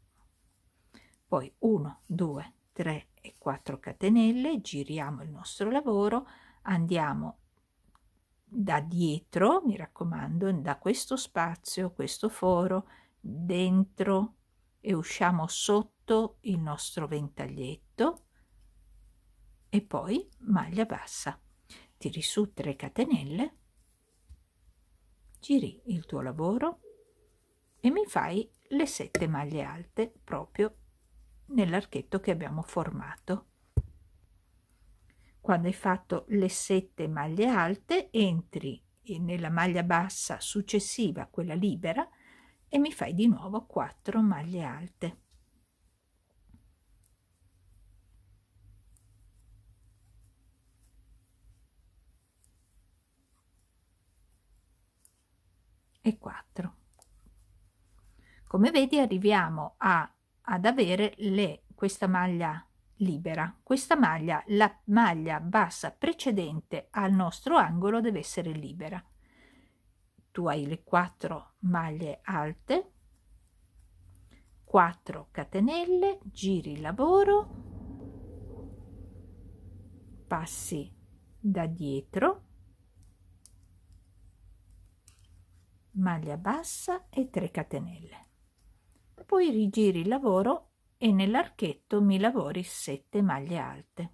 Poi 1, 2, 3 e 4 catenelle, giriamo il nostro lavoro, andiamo da dietro, mi raccomando, da questo spazio, questo foro, dentro e usciamo sotto il nostro ventaglietto e poi maglia bassa. Tiri su 3 catenelle, giri il tuo lavoro e mi fai le 7 maglie alte proprio nell'archetto che abbiamo formato. Quando hai fatto le 7 maglie alte, entri nella maglia bassa successiva, quella libera, e mi fai di nuovo 4 maglie alte. E 4. Come vedi arriviamo ad avere questa maglia libera. Questa maglia, la maglia bassa precedente al nostro angolo deve essere libera. Tu hai le 4 maglie alte, 4 catenelle, giri il lavoro, passi da dietro, maglia bassa e 3 catenelle. Poi rigiri il lavoro e nell'archetto mi lavori 7 maglie alte.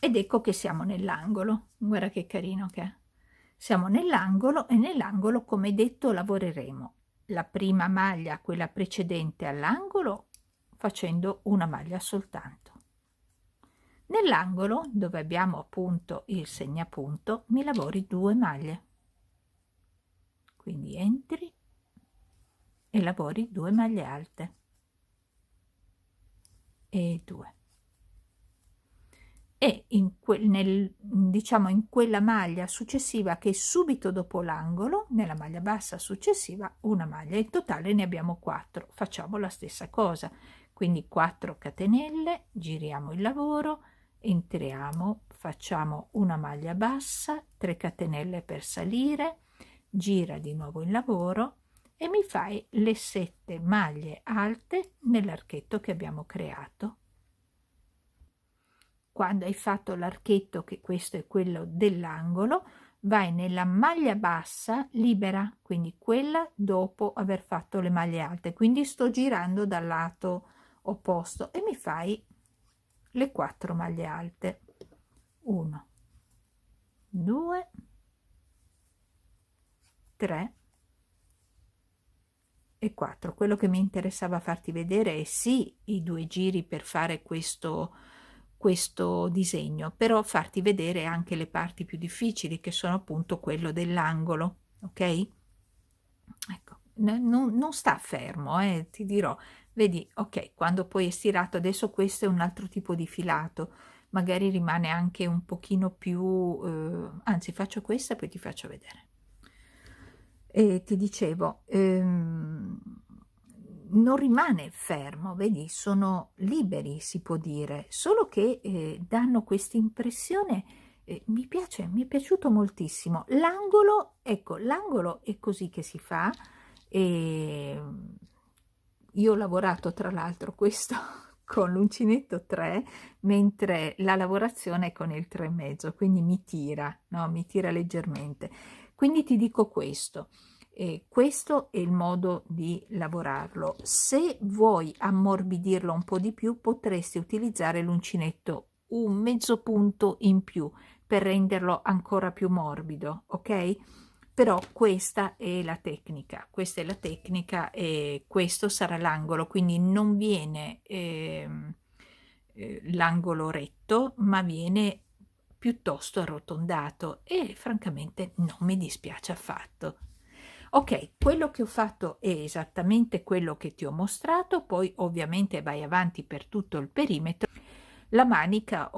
Ed ecco che siamo nell'angolo. Guarda che carino che è. Siamo nell'angolo e nell'angolo, come detto, lavoreremo la prima maglia, quella precedente all'angolo, facendo una maglia soltanto. Nell'angolo, dove abbiamo appunto il segnapunto, mi lavori 2 maglie. Quindi entri e lavori 2 maglie alte e 2. e diciamo in quella maglia successiva che è subito dopo l'angolo, nella maglia bassa successiva, una maglia. In totale ne abbiamo 4. Facciamo la stessa cosa, quindi 4 catenelle, giriamo il lavoro, entriamo, facciamo una maglia bassa, 3 catenelle per salire, gira di nuovo il lavoro e mi fai le 7 maglie alte nell'archetto che abbiamo creato. Quando hai fatto l'archetto, che questo è quello dell'angolo, vai nella maglia bassa libera, quindi quella dopo aver fatto le maglie alte, quindi sto girando dal lato opposto e mi fai le 4 maglie alte. 1, 2, 3 e 4. Quello che mi interessava farti vedere è sì i 2 giri per fare questo disegno, però farti vedere anche le parti più difficili, che sono appunto quello dell'angolo, ok? Ecco, non sta fermo, ti dirò, vedi, ok, quando poi è stirato, adesso questo è un altro tipo di filato, magari rimane anche un pochino più, anzi faccio questa e poi ti faccio vedere. E ti dicevo, non rimane fermo, vedi, sono liberi, si può dire, solo che danno questa impressione, mi piace, mi è piaciuto moltissimo. L'angolo, ecco, l'angolo è così che si fa, e io ho lavorato tra l'altro questo con l'uncinetto 3, mentre la lavorazione è con il 3,5, quindi mi tira, no? Mi tira leggermente. Quindi ti dico questo. Questo è il modo di lavorarlo. Se vuoi ammorbidirlo un po' di più, potresti utilizzare l'uncinetto un mezzo punto in più per renderlo ancora più morbido, ok? Però questa è la tecnica, e questo sarà l'angolo, quindi non viene l'angolo retto, ma viene piuttosto arrotondato e francamente non mi dispiace affatto. Ok, quello che ho fatto è esattamente quello che ti ho mostrato, poi ovviamente vai avanti per tutto il perimetro. La manica,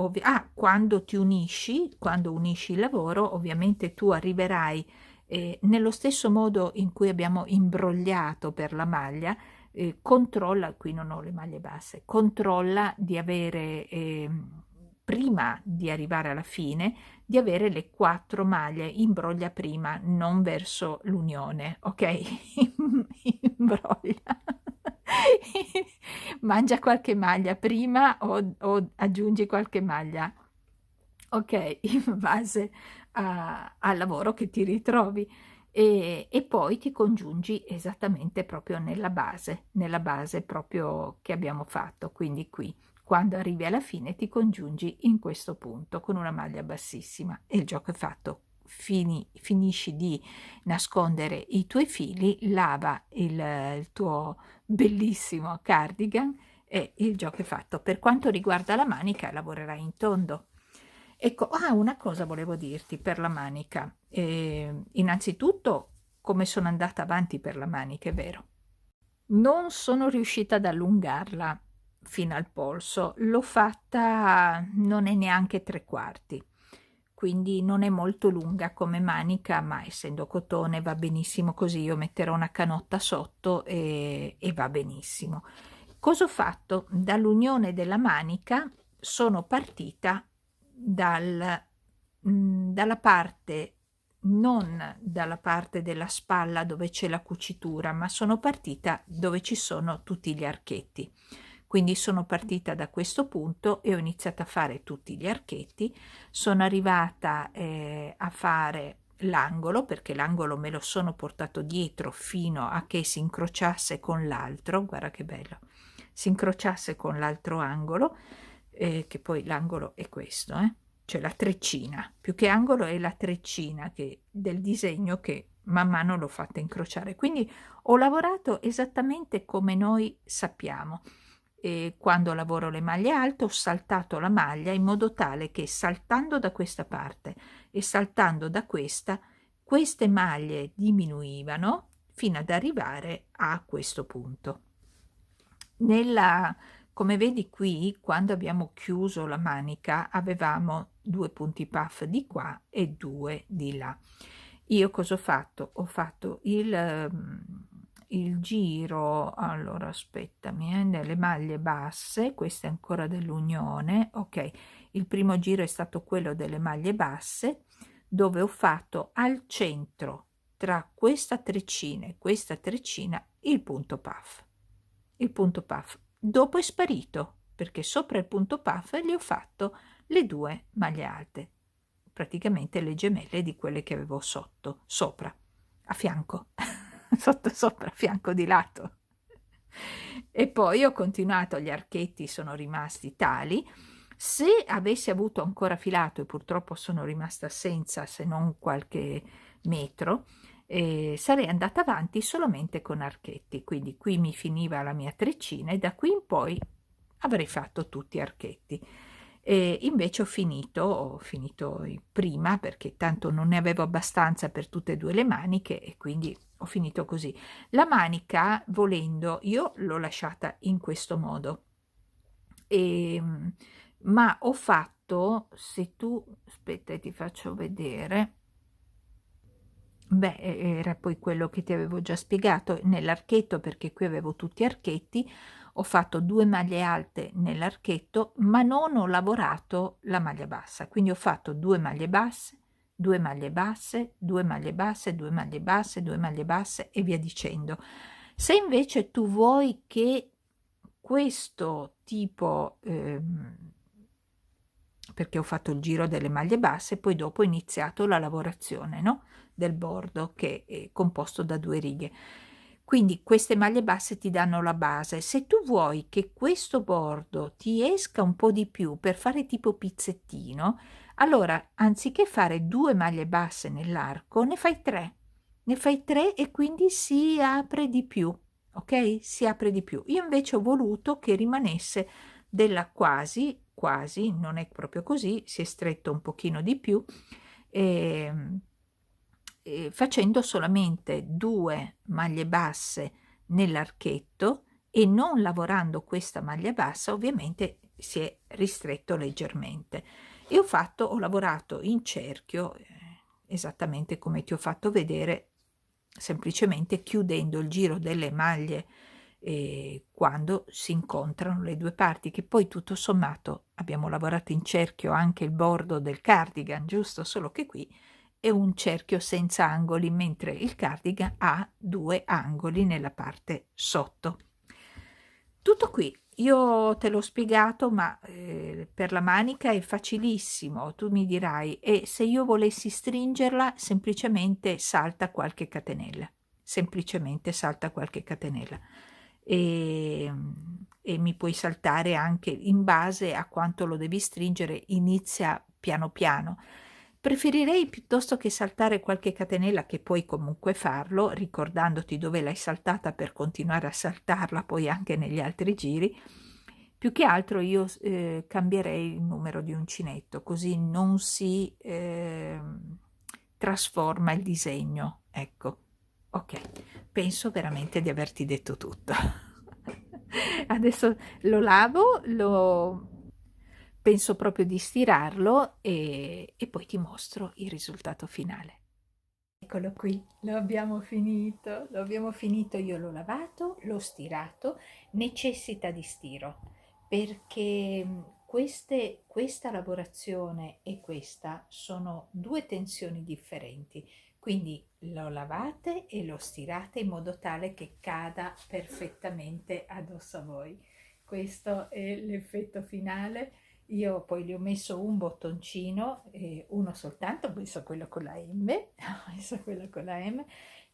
quando unisci il lavoro, ovviamente tu arriverai nello stesso modo in cui abbiamo imbrogliato per la maglia. Controlla, qui non ho le maglie basse, controlla di avere, prima di arrivare alla fine, di avere le 4 maglie, imbroglia prima, non verso l'unione, ok? Imbroglia. Mangia qualche maglia prima o aggiungi qualche maglia, ok, in base al lavoro che ti ritrovi, e poi ti congiungi esattamente proprio nella base proprio che abbiamo fatto, quindi qui. Quando arrivi alla fine ti congiungi in questo punto con una maglia bassissima e il gioco è fatto. Finisci di nascondere i tuoi fili, lava il tuo bellissimo cardigan e il gioco è fatto. Per quanto riguarda la manica, lavorerai in tondo. Ecco, una cosa volevo dirti per la manica. Innanzitutto, come sono andata avanti per la manica, è vero. Non sono riuscita ad allungarla fino al polso, l'ho fatta, non è neanche 3/4, quindi non è molto lunga come manica, ma essendo cotone va benissimo così. Io metterò una canotta sotto e va benissimo. Cosa ho fatto? Dall'unione della manica sono partita dalla parte, non dalla parte della spalla dove c'è la cucitura, ma sono partita dove ci sono tutti gli archetti. Quindi sono partita da questo punto e ho iniziato a fare tutti gli archetti. Sono arrivata a fare l'angolo, perché l'angolo me lo sono portato dietro fino a che si incrociasse con l'altro, guarda che bello, si incrociasse con l'altro angolo, che poi l'angolo è questo, cioè la treccina, più che angolo è la treccina del disegno che man mano l'ho fatta incrociare. Quindi ho lavorato esattamente come noi sappiamo. E quando lavoro le maglie alte ho saltato la maglia in modo tale che saltando da questa parte e saltando da queste maglie diminuivano fino ad arrivare a questo punto. Come vedi qui, quando abbiamo chiuso la manica, avevamo 2 punti puff di qua e 2 di là. Io cosa ho fatto? Ho fatto il giro, allora aspettami, nelle maglie basse, questa è ancora dell'unione, ok, il primo giro è stato quello delle maglie basse, dove ho fatto al centro, tra questa treccina e questa treccina, il punto puff. Il punto puff. Dopo è sparito, perché sopra il punto puff gli ho fatto le 2 maglie alte, praticamente le gemelle di quelle che avevo sotto, sopra, a fianco, sotto, sopra, a fianco, di lato. E poi ho continuato, gli archetti sono rimasti tali. Se avessi avuto ancora filato, e purtroppo sono rimasta senza se non qualche metro, sarei andata avanti solamente con archetti, quindi qui mi finiva la mia treccina e da qui in poi avrei fatto tutti archetti. E invece ho finito prima perché tanto non ne avevo abbastanza per tutte e due le maniche e quindi ho finito così. La manica, volendo, io l'ho lasciata in questo modo, e, ma ho fatto, se tu, aspetta, ti faccio vedere. Beh, era poi quello che ti avevo già spiegato nell'archetto, perché qui avevo tutti archetti, ho fatto 2 maglie alte nell'archetto, ma non ho lavorato la maglia bassa, quindi ho fatto 2 maglie basse, 2 maglie basse, 2 maglie basse, 2 maglie basse, 2 maglie basse e via dicendo. Se invece tu vuoi che questo tipo, perché ho fatto il giro delle maglie basse, poi dopo ho iniziato la lavorazione, no? Del bordo che è composto da 2 righe. Quindi queste maglie basse ti danno la base. Se tu vuoi che questo bordo ti esca un po' di più per fare tipo pizzettino, allora anziché fare 2 maglie basse nell'arco, ne fai 3. Ne fai 3 e quindi si apre di più, ok? Si apre di più. Io invece ho voluto che rimanesse della quasi, quasi, non è proprio così, si è stretto un pochino di più, ehm, facendo solamente 2 maglie basse nell'archetto e non lavorando questa maglia bassa, ovviamente si è ristretto leggermente. E ho lavorato in cerchio, esattamente come ti ho fatto vedere, semplicemente chiudendo il giro delle maglie quando si incontrano le 2 parti, che poi tutto sommato abbiamo lavorato in cerchio anche il bordo del cardigan, giusto? Solo che qui è un cerchio senza angoli, mentre il cardigan ha 2 angoli nella parte sotto. Tutto qui. Io te l'ho spiegato, ma per la manica è facilissimo. Tu mi dirai, e se io volessi stringerla, semplicemente salta qualche catenella. Semplicemente salta qualche catenella. E, e mi puoi saltare anche in base a quanto lo devi stringere, inizia piano piano. Preferirei piuttosto che saltare qualche catenella, che puoi comunque farlo, ricordandoti dove l'hai saltata per continuare a saltarla poi anche negli altri giri, più che altro io cambierei il numero di uncinetto, così non si trasforma il disegno. Ecco, ok, penso veramente di averti detto tutto. Adesso lo lavo, penso proprio di stirarlo e poi ti mostro il risultato finale. Eccolo qui, lo abbiamo finito, io l'ho lavato, l'ho stirato, necessita di stiro perché questa lavorazione e questa sono 2 tensioni differenti, quindi lo lavate e lo stirate in modo tale che cada perfettamente addosso a voi. Questo è l'effetto finale. Io poi gli ho messo un bottoncino, uno soltanto, ho messo quello con la M, ho messo quello con la M,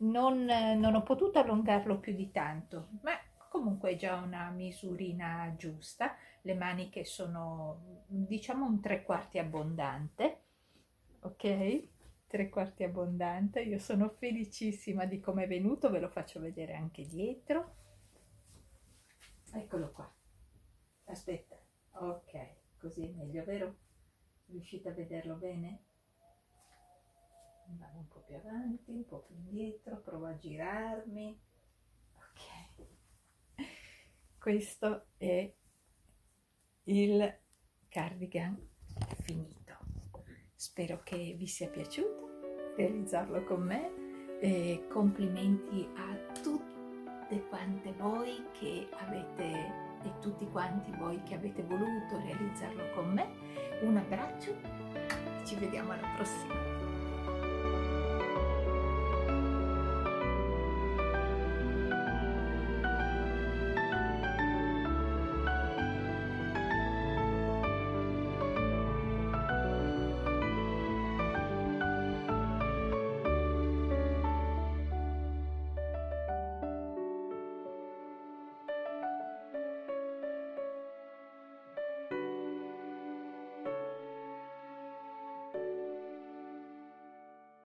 non ho potuto allungarlo più di tanto, ma comunque è già una misurina giusta. Le maniche sono, diciamo, un 3/4 abbondante, ok? 3/4 abbondante, io sono felicissima di come è venuto, ve lo faccio vedere anche dietro. Eccolo qua, aspetta, ok. Così è meglio, vero? Riuscite a vederlo bene? Vado un po' più avanti, un po' più indietro, provo a girarmi. Ok. Questo è il cardigan è finito. Spero che vi sia piaciuto realizzarlo con me e complimenti a tutte quante voi che avete e tutti quanti voi che avete voluto realizzarlo con me. Un abbraccio e ci vediamo alla prossima.